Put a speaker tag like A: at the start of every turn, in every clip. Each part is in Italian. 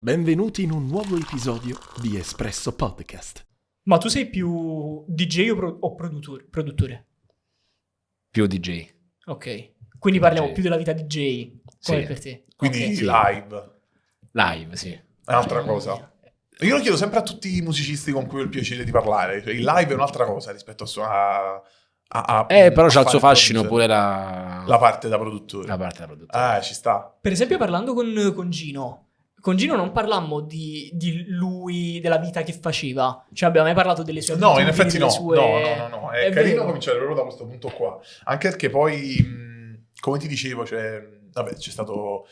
A: Benvenuti in un nuovo episodio di Espresso Podcast.
B: Ma tu sei più DJ o produttore?
C: Più DJ.
B: Ok. Quindi parliamo
C: DJ.
B: più della vita DJ, come
C: Sì.
B: per te.
D: Quindi
B: Ok.
C: Sì.
D: live
C: Live, sì.
D: è un'altra cosa. Io lo chiedo sempre a tutti i musicisti con cui ho il piacere di parlare. Cioè, il live è un'altra cosa rispetto
C: Però c'ha il suo
D: fare
C: fascino
D: producer.
C: pure la
D: parte da produttore.
C: parte da produttore.
D: Ci sta.
B: Per esempio parlando con Gino non parlammo di lui, della vita che faceva. Cioè abbiamo mai parlato delle sue
D: No, in
B: abitudini,
D: effetti
B: delle
D: no.
B: sue...
D: No. È
B: È
D: carino
B: vero.
D: cominciare proprio da questo punto qua. Anche perché poi, come ti dicevo, c'è stato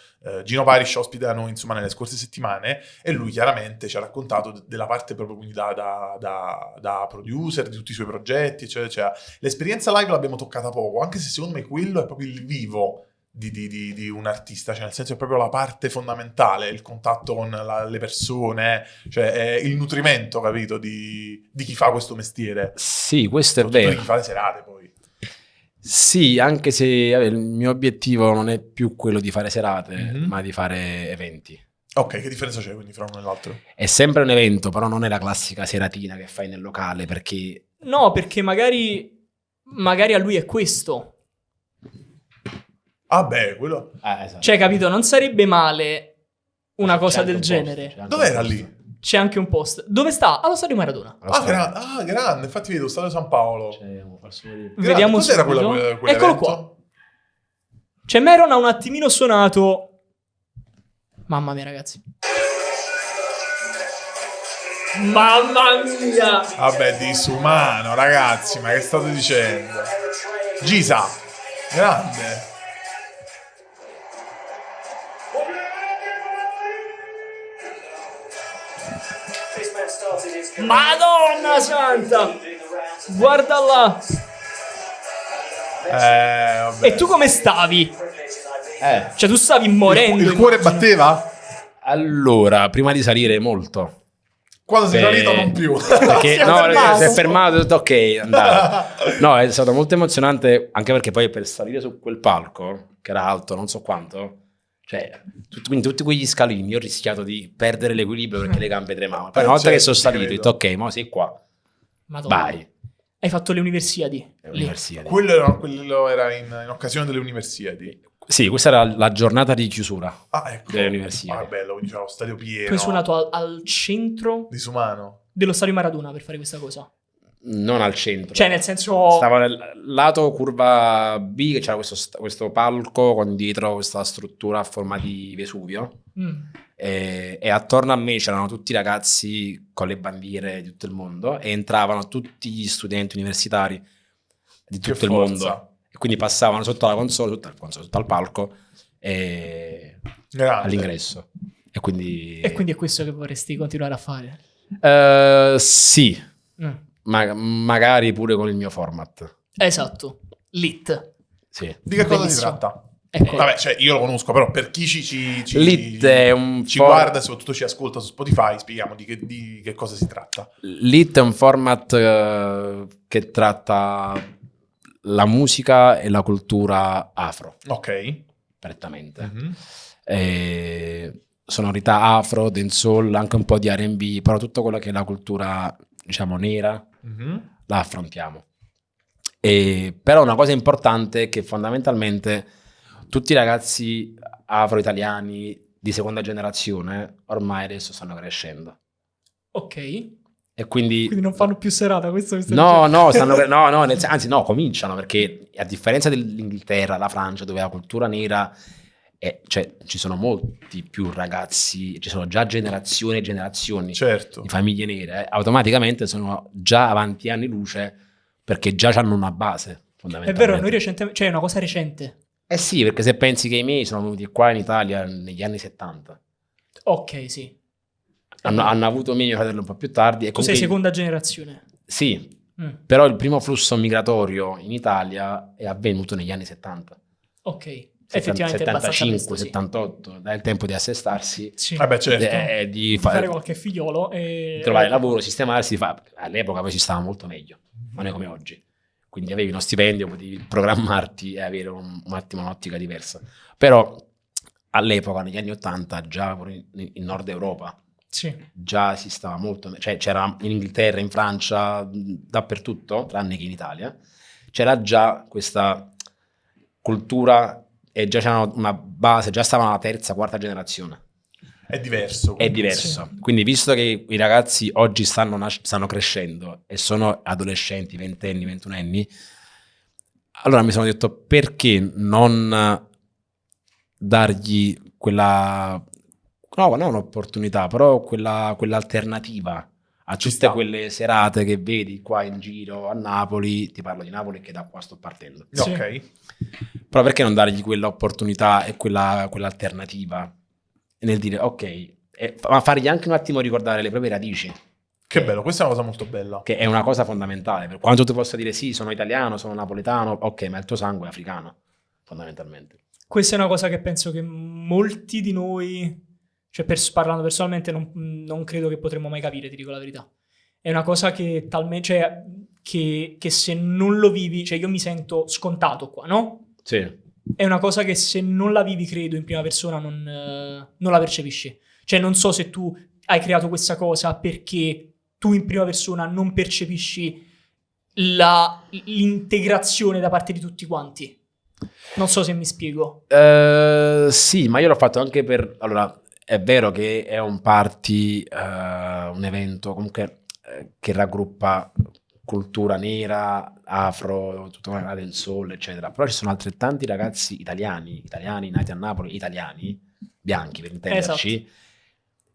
D: Gino Parish ospite da noi, insomma, nelle scorse settimane, e lui chiaramente ci ha raccontato della parte proprio quindi da producer, di tutti i suoi progetti, eccetera. L'esperienza live l'abbiamo toccata poco, anche se secondo me quello è proprio il vivo di un artista, cioè nel senso è proprio la parte fondamentale, il contatto con le persone, cioè è il nutrimento, capito, di chi fa questo mestiere.
C: Sì, questo è
D: Soprattutto di
C: vero.
D: chi fa le serate poi.
C: Sì, anche se il mio obiettivo non è più quello di fare serate,
D: Mhm.
C: ma di fare eventi.
D: Ok, che differenza c'è quindi fra uno e l'altro?
C: È sempre un evento, però non è la classica seratina che fai nel locale, perché
B: No, perché magari a lui è questo.
D: Ah beh, quello...
C: esatto.
B: Cioè, capito, non sarebbe male una
C: C'è
B: cosa
C: anche
B: del
C: un posto,
B: genere.
C: c'è anche
D: Dov'era
C: un posto.
D: lì?
B: C'è anche un post. Dove sta? Allo stadio Maradona.
D: Grande, infatti vedo Stadio San Paolo.
C: C'è un falso di-
D: Grande.
B: Vediamo
D: Cos'era
B: subito.
D: quell'evento?
B: Eccolo qua. Cioè, Meron ha un attimino suonato. Mamma mia, ragazzi. Mamma mia!
D: Vabbè, disumano, ragazzi, ma che state dicendo? Gisa, grande.
B: Madonna santa! Guarda là!
D: Vabbè.
B: E tu come stavi? Cioè, tu stavi morendo.
D: Il cuore
B: immagino.
D: batteva?
C: Allora, prima di salire molto.
D: Quando sei
C: Beh,
D: salito non più.
C: Perché
B: Si è
C: no,
B: fermato.
C: si è fermato, ho detto ok, andare. No, è stato molto emozionante, anche perché poi per salire su quel palco, che era alto, non so quanto, cioè, quindi tutti quegli scalini, io ho rischiato di perdere l'equilibrio perché le gambe tremavano. Poi una volta che
D: certo,
C: sono
D: ti
C: salito, ho
D: credo.
C: detto ok, mo sei qua,
B: Madonna.
C: vai.
B: Hai fatto le universiadi. Lì.
C: Universiadi.
D: Quello era in occasione delle universiadi.
C: Sì, questa era la giornata di chiusura.
D: Ah, ecco.
C: Delle universiadi.
D: Ah, bello, quindi c'era lo stadio pieno.
B: Tu hai suonato al centro
D: Disumano.
B: dello stadio Maradona per fare questa cosa.
C: Non al centro.
B: Cioè, nel senso...
C: Stavo nel lato curva B, che c'era questo palco con dietro questa struttura a forma di Vesuvio.
B: Mm.
C: E attorno a me c'erano tutti i ragazzi con le bandiere di tutto il mondo e entravano tutti gli studenti universitari di
D: Che
C: tutto il
D: forza.
C: mondo. E quindi passavano sotto la console, sotto al palco e
D: Grande.
C: all'ingresso. E quindi...
B: E quindi è questo che vorresti continuare a fare.
C: sì,
B: Mm.
C: magari pure con il mio format.
B: Esatto. Lit.
C: Sì.
D: Di che cosa si
B: Bellissimo.
D: tratta?
B: Ecco.
D: Vabbè, cioè io lo conosco, però per chi
C: Lit è un
D: ci
C: po'-
D: guarda e soprattutto ci ascolta su Spotify, spieghiamo di che cosa si tratta.
C: Lit è un format che tratta la musica e la cultura afro,
D: Ok.
C: prettamente.
D: Mhm.
C: Sonorità afro, dancehall, anche un po' di R&B, però tutto quello che è la cultura, diciamo, nera,
D: Mhm.
C: la affrontiamo. Però una cosa importante è che fondamentalmente tutti i ragazzi afro-italiani di seconda generazione ormai adesso stanno crescendo.
B: Ok.
C: E quindi...
B: Quindi non fanno più serata, questo mi stai
C: No,
B: dicendo?
C: no, anzi no, cominciano perché a differenza dell'Inghilterra, la Francia, dove la cultura nera, cioè ci sono molti più ragazzi, ci sono già generazioni e generazioni
D: Certo.
C: di famiglie nere, automaticamente sono già avanti anni luce perché già hanno una base,
B: È
C: fondamentalmente.
B: vero, noi recentemente... Cioè, è una cosa recente.
C: Eh sì, perché se pensi che i miei sono venuti qua in Italia negli anni 70,
B: Ok, sì.
C: hanno avuto mio fratello un po' più tardi. E
B: Tu sei
C: comunque-
B: seconda generazione.
C: Sì,
B: Mm.
C: però il primo flusso migratorio in Italia è avvenuto negli anni 70.
B: Ok. Effettivamente è abbastanza
C: 75,
B: presto, sì.
C: 78, dà il tempo di assestarsi,
B: Sì.
D: Vabbè, certo.
C: di
B: Di fare qualche figliolo e...
C: trovare lavoro, sistemarsi. All'epoca poi si stava molto meglio, non è come oggi. Quindi avevi uno stipendio, potevi programmarti e avere un attimo un'ottica diversa. Però all'epoca, negli anni 80, già pure in Nord Europa,
B: Sì.
C: già si stava molto, cioè c'era in Inghilterra, in Francia, dappertutto, tranne che in Italia, c'era già questa cultura e già c'era una base, già stavano alla terza, quarta generazione.
D: È diverso.
C: È
D: quindi.
C: diverso. Quindi, visto che i ragazzi oggi stanno crescendo e sono adolescenti, ventenni, ventunenni, allora mi sono detto perché non dargli quella, no, non un'opportunità, però quell'alternativa a
D: Ci
C: tutte
D: sta.
C: quelle serate che vedi qua in giro a Napoli. Ti parlo di Napoli che da qua sto partendo.
B: Sì.
D: Ok.
C: Però perché non dargli quell'opportunità e quell'alternativa nel dire ok, ma fargli anche un attimo ricordare le proprie radici,
D: Che bello, questa è una cosa molto bella.
C: che è una cosa fondamentale. Per quanto tu possa dire sì, sono italiano, sono napoletano, ok, ma il tuo sangue è africano, fondamentalmente.
B: Questa è una cosa che penso che molti di noi, cioè parlando personalmente, non credo che potremmo mai capire, ti dico la verità. È una cosa che talmente, cioè, che se non lo vivi, cioè io mi sento scontato qua, no?
C: Sì.
B: È una cosa che se non la vivi, credo, in prima persona non la percepisci. Cioè non so se tu hai creato questa cosa perché tu in prima persona non percepisci l'integrazione da parte di tutti quanti. Non so se mi spiego.
C: Sì, ma io l'ho fatto anche per... Allora, è vero che è un party, un evento comunque che raggruppa cultura nera, afro, tutta la del sole, eccetera. Però ci sono altrettanti ragazzi italiani nati a Napoli, italiani, bianchi per intenderci,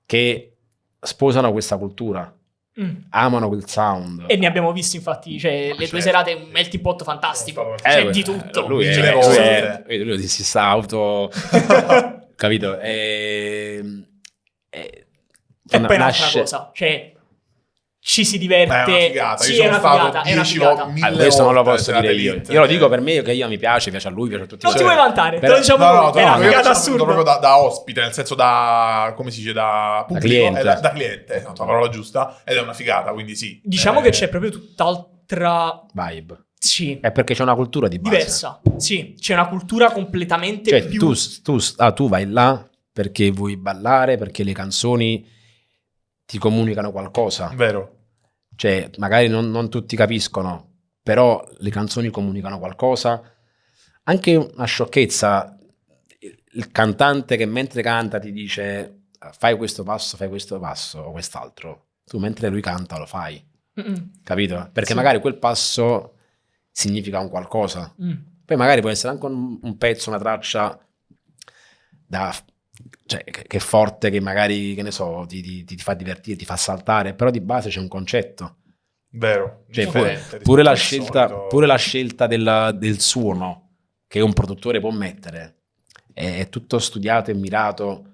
C: che sposano questa cultura, amano quel sound.
B: E ne abbiamo visti infatti, cioè le tue serate un melting pot fantastico. C'è di tutto.
C: Lui si sta auto... capito?
B: E poi un'altra cosa, cioè ci si diverte.
D: È una figata.
B: Sì,
D: Io
B: è una
D: sono stato
B: figata, è una
D: 10
B: figata.
D: mille
C: questo non lo
D: volte
C: posso
D: alle
C: dire io.
D: serate
C: Io lo
D: elite.
C: dico per me, che io mi piace a lui, piace a tutti.
B: Non ti vuoi vantare, te
C: Però-
B: lo diciamo
D: No,
B: noi. È una
D: io
B: figata
D: sono venuto
B: assurda.
D: proprio da ospite, nel senso da, come si dice, da pubblico,
C: cliente.
D: da cliente, esatto, la parola giusta, ed è una figata, quindi sì.
B: Diciamo che c'è proprio tutt'altra...
C: Vibe.
B: Sì,
C: È perché c'è una cultura di base.
B: diversa. Sì, c'è una cultura completamente
C: Cioè,
B: più...
C: tu vai là perché vuoi ballare, perché le canzoni ti comunicano qualcosa.
D: Vero.
C: Cioè, magari non tutti capiscono, però le canzoni comunicano qualcosa. Anche una sciocchezza, il cantante che mentre canta ti dice fai questo passo o quest'altro. Tu mentre lui canta lo fai, capito? Perché
B: Sì.
C: magari quel passo significa un qualcosa. Poi magari può essere anche un pezzo, una traccia cioè, che è forte, che magari, che ne so, ti fa divertire, ti fa saltare, però di base c'è un concetto.
D: Vero.
C: Cioè,
D: Differente
C: pure la
D: rispetto al
C: scelta,
D: solito.
C: pure la scelta del suono che un produttore può mettere è tutto studiato e mirato.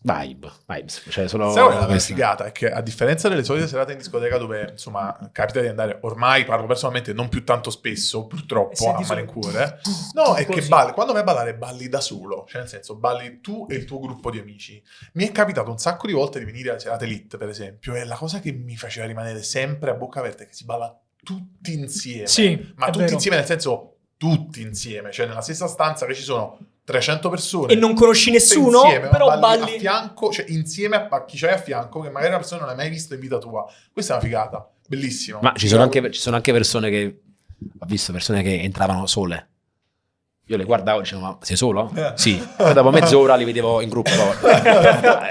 C: Vibes, cioè solo
D: Sai qual è la
C: questo.
D: figata? È che a differenza delle solite serate in discoteca dove, insomma, capita di andare, ormai parlo personalmente non più tanto spesso,
B: E
D: purtroppo,
B: senti
D: a
B: solo-
D: malincuore, no, è che
B: Così.
D: quando vai a ballare, balli da solo, cioè nel senso, balli tu e il tuo gruppo di amici. Mi è capitato un sacco di volte di venire alle serate elite, per esempio, e la cosa che mi faceva rimanere sempre a bocca aperta è che si balla tutti insieme.
B: Sì,
D: Ma
B: è
D: tutti
B: vero.
D: insieme nel senso, tutti insieme, cioè nella stessa stanza che ci sono 300 persone.
B: E non conosci
D: tutte
B: nessuno,
D: insieme, ma
B: però
D: balli
B: balli...
D: a fianco, cioè insieme a chi c'hai a fianco, che magari una persona non hai mai visto in vita tua. Questa è una figata, bellissimo.
C: Ma ci sono anche persone che ho visto persone che entravano sole. Io le guardavo e dicevo, ma sei solo? Sì. Poi dopo mezz'ora li vedevo in gruppo.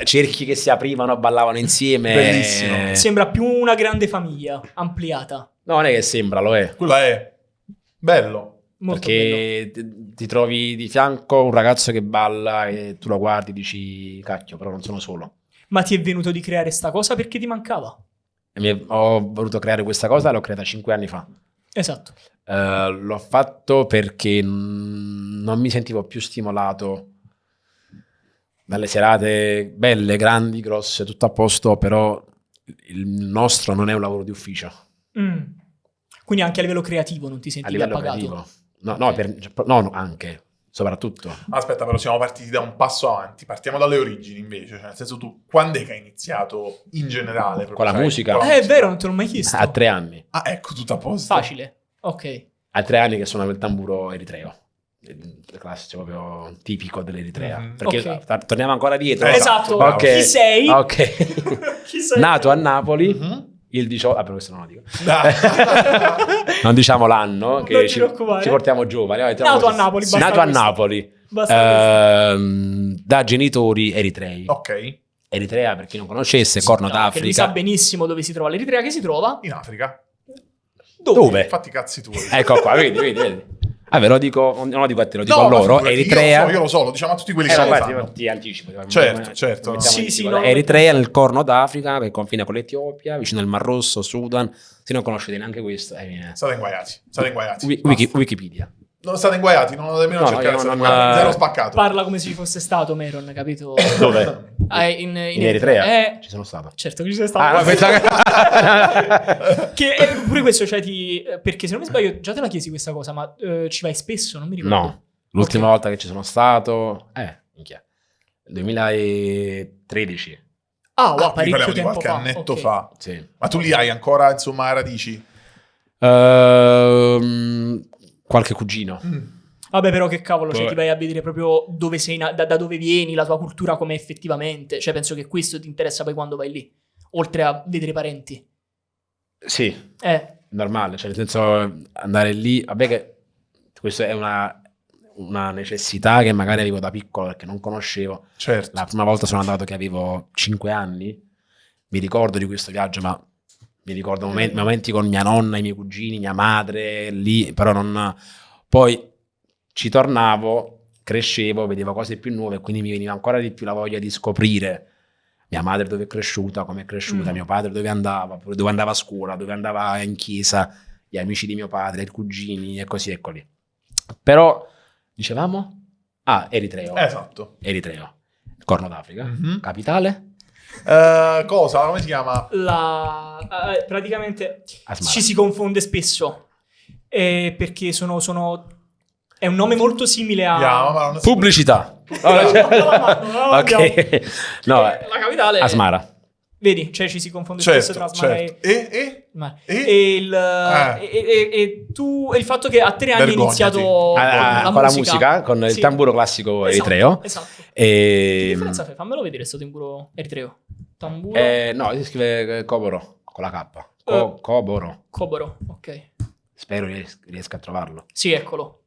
C: Cerchi che si aprivano, ballavano insieme.
D: Bellissimo.
B: Sembra più una grande famiglia, ampliata.
C: No, non è che sembra, lo è.
D: Quella è bello.
B: Molto bello.
C: Perché ti trovi di fianco un ragazzo che balla e tu lo guardi e dici, cacchio, però non sono solo.
B: Ma ti è venuto di creare sta cosa perché ti mancava?
C: Ho voluto creare questa cosa e l'ho creata 5 anni fa.
B: Esatto.
C: L'ho fatto perché non mi sentivo più stimolato dalle serate belle, grandi, grosse, tutto a posto, però il nostro non è un lavoro di ufficio.
B: Quindi anche a livello creativo non ti
C: A
B: sentivi
C: livello
B: appagato?
C: creativo. No,
B: Ok.
C: no, anche, soprattutto.
D: Aspetta, però siamo partiti da un passo avanti. Partiamo dalle origini, invece. Cioè, nel senso, tu, quando è che hai iniziato in generale?
C: Con la musica?
B: È vero, non te l'ho mai chiesto.
C: A 3 anni.
D: Ah, ecco, tutto a posto.
B: Facile. Ok.
C: A 3 anni che suonavo il tamburo eritreo. classico proprio tipico dell'Eritrea.
D: Mhm.
C: Perché
B: Ok.
C: torniamo ancora dietro.
B: Esatto.
C: Ok.
B: Chi sei?
C: Ok.
B: Chi sei?
C: Nato a Napoli
D: Mhm.
C: il 18... Ah, però questo non lo dico.
D: Dai.
C: Non diciamo l'anno,
B: Non
C: che
B: ti preoccupare.
C: ci portiamo giovani.
B: Nato a Napoli, basta
C: Nato a
B: questo.
C: Napoli.
B: Basta
C: Da genitori eritrei.
D: Ok,
C: Eritrea, per chi non conoscesse,
B: questo.
C: Corno
B: No, che lui
C: d'Africa.
B: sa benissimo dove si trova l'Eritrea, che si trova
D: in Africa.
C: Dove?
D: Fatti i cazzi tuoi.
C: Ecco qua, vedi. Vabbè, non lo dico a te, lo dico
D: No,
C: a
D: ma
C: loro.
D: figurati,
C: Eritrea.
D: io lo so, lo diciamo a tutti quelli che
C: Ma
D: non lo
C: guardi,
D: sanno.
C: ti anticipo.
D: Certo.
C: Mettiamo
B: Sì,
C: in
B: sì,
C: anticipo.
B: no,
C: Eritrea nel Corno d'Africa, che confina con l'Etiopia, vicino al Mar Rosso, Sudan. Se non conoscete neanche questo,
D: State inguaiati.
C: Wikipedia.
D: Non state inguaiati, non nemmeno
C: No,
D: cercare
C: io
D: state
C: non-
D: inguaiati. Zero spaccato.
B: Parla come se ci fosse stato Meron, capito?
C: Dove?
B: In
C: In Eritrea? Ci sono stato.
B: Certo che ci sei
C: Ah,
B: stato.
C: no,
B: Che pure questo, cioè, perché se non mi sbaglio, già te la chiesi questa cosa, ma ci vai spesso? Non mi ricordo.
C: No, l'ultima
B: Ok.
C: volta che ci sono stato, minchia, 2013.
B: Ah, wow,
D: Qui
B: parecchio
D: parliamo di
B: tempo
D: qualche
B: fa.
D: annetto
B: ok.
D: fa.
C: Sì.
D: Ma tu lì hai ancora, insomma, radici?
C: Qualche cugino.
B: Vabbè, però che cavolo, cioè
C: Poi-
B: ti vai a vedere proprio dove sei, da dove vieni, la tua cultura com'è effettivamente. Cioè, penso che questo ti interessa poi quando vai lì, oltre a vedere parenti.
C: Sì,
B: normale.
C: cioè nel senso andare lì, vabbè che questo è una necessità che magari avevo da piccolo perché non conoscevo.
D: Certo.
C: La prima volta sono andato che avevo 5 anni, mi ricordo di questo viaggio, ma mi ricordo momenti con mia nonna, i miei cugini, mia madre, lì, però non... Poi ci tornavo, crescevo, vedevo cose più nuove, quindi mi veniva ancora di più la voglia di scoprire mia madre dove è cresciuta, come è cresciuta, mio padre dove andava a scuola, dove andava in chiesa, gli amici di mio padre, i cugini e così ecco lì. Però, dicevamo? Eritreo.
D: Esatto.
C: Eritreo. Corno d'Africa.
D: Mhm.
C: Capitale?
D: Cosa? Come si chiama?
B: Praticamente
C: Asmara.
B: ci si confonde spesso perché è un nome molto simile a
D: Ma non
C: Pubblicità. Ok. No,
B: la capitale
C: Asmara.
B: vedi, cioè ci si confonde spesso tra
D: Certo,
B: Asmara
D: certo.
B: e tu e il fatto che a 3 anni hai
D: Vergognati.
B: iniziato
C: Con la musica, con il
B: Sì.
C: tamburo classico
B: Esatto,
C: eritreo.
B: esatto.
C: E...
B: Che differenza fai? Fammelo vedere sto tamburo eritreo. Tamburo
C: No, si scrive Koboro con la K. Koboro.
B: Koboro, ok.
C: Spero riesca a trovarlo.
B: Sì, eccolo.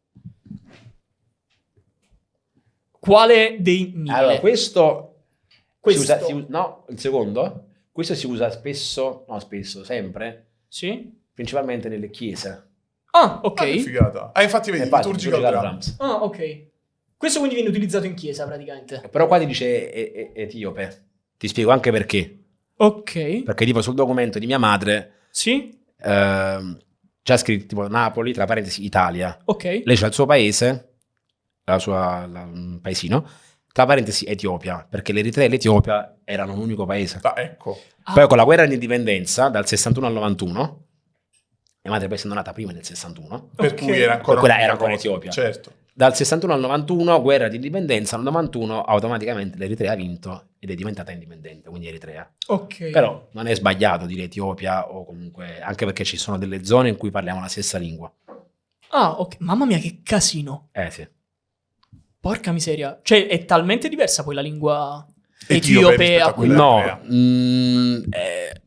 B: Quale dei 1000?
C: Allora, questo
B: Questo.
C: si usa, no, il secondo. Questo si usa spesso, sempre,
B: Sì?
C: principalmente nelle chiese.
B: Ah, ok.
D: Che figata. Infatti vedi,
C: Infatti,
D: liturgical
C: liturgical
D: drums.
C: drums.
B: Ah, ok. Questo quindi viene utilizzato in chiesa praticamente.
C: Però qua ti dice etiope. Ti spiego anche perché.
B: Ok.
C: Perché tipo sul documento di mia madre
B: Sì?
C: c'è scritto tipo Napoli, tra parentesi Italia.
B: Ok.
C: Lei c'ha il suo paese, un paesino, tra parentesi Etiopia, perché l'Eritrea e l'Etiopia erano un unico paese.
D: Ecco.
C: Poi con la guerra di indipendenza, dal 61 al 91, mia madre poi essendo nata prima del 61,
D: Per
B: Ok.
D: cui era ancora
C: Quella
D: un'unica
C: era ancora
D: cosa.
C: Etiopia.
D: Certo.
C: dal 61 al 91, guerra di indipendenza, nel 91 automaticamente l'Eritrea ha vinto ed è diventata indipendente, quindi Eritrea.
B: Ok.
C: Però non è sbagliato dire Etiopia o comunque, anche perché ci sono delle zone in cui parliamo la stessa lingua.
B: Ah, ok. Mamma mia, che casino.
C: Sì.
B: Porca miseria. Cioè, è talmente diversa poi la lingua
D: Etiope
B: etiope
D: rispetto a
B: a cui...
D: quella-
C: No,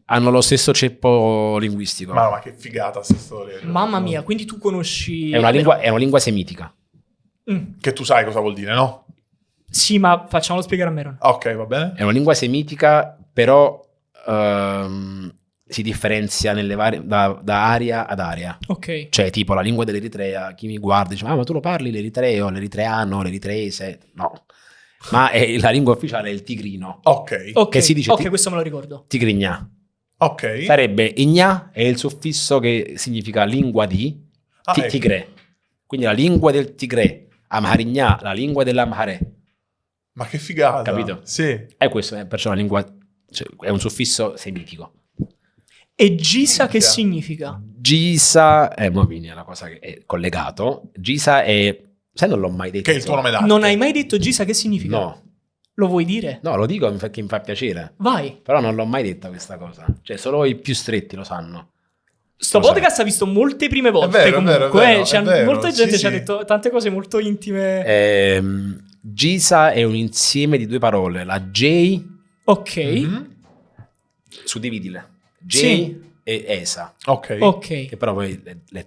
C: hanno lo stesso ceppo linguistico.
D: Ma che figata questa storia.
B: Mamma mia, quindi tu conosci...
C: È una lingua semitica.
D: Che tu sai cosa vuol dire, no?
B: Sì, ma facciamolo spiegare a Meron.
D: Ok, va bene.
C: È una lingua semitica, però si differenzia da area ad area.
B: Ok.
C: Cioè, tipo la lingua dell'Eritrea, chi mi guarda dice: ma tu lo parli l'eritreo, l'eritreano, l'eritrese? No. Ma la lingua ufficiale è il tigrino.
D: Ok.
B: Ok,
C: Che si dice
B: ok, questo me lo ricordo.
C: Tigrignà.
D: Ok.
C: Sarebbe igna è il suffisso che significa lingua di
D: Ecco.
C: tigre. Quindi la lingua del tigre. Amharignà, la lingua dell'Amhare.
D: Ma che figata.
C: Capito?
D: Sì.
C: E questo è perciò la lingua, cioè, è un suffisso semitico.
B: E Gisa che
D: Minchia.
B: significa?
C: Gisa, mo viene la cosa che è collegato. Gisa è, sai, non l'ho mai detto.
D: Che è il tuo nome d'arte.
B: Non hai mai detto Gisa che significa?
C: No,
B: Lo vuoi dire?
C: no, lo dico perché mi fa piacere.
B: Vai.
C: Però non l'ho mai detta questa cosa. Cioè, solo i più stretti lo sanno.
B: Sto
C: Lo sai.
B: podcast ha visto molte prime volte
D: vero, è
B: comunque.
D: vero,
B: Cioè,
D: è vero.
B: molta gente
D: Sì,
B: ci ha
D: sì.
B: detto tante cose molto intime.
C: Gisa è un insieme di due parole, la J,
B: Ok,
D: Mhm.
C: suddividile, J
B: Sì.
C: e Esa,
D: Ok.
B: ok.
C: che però poi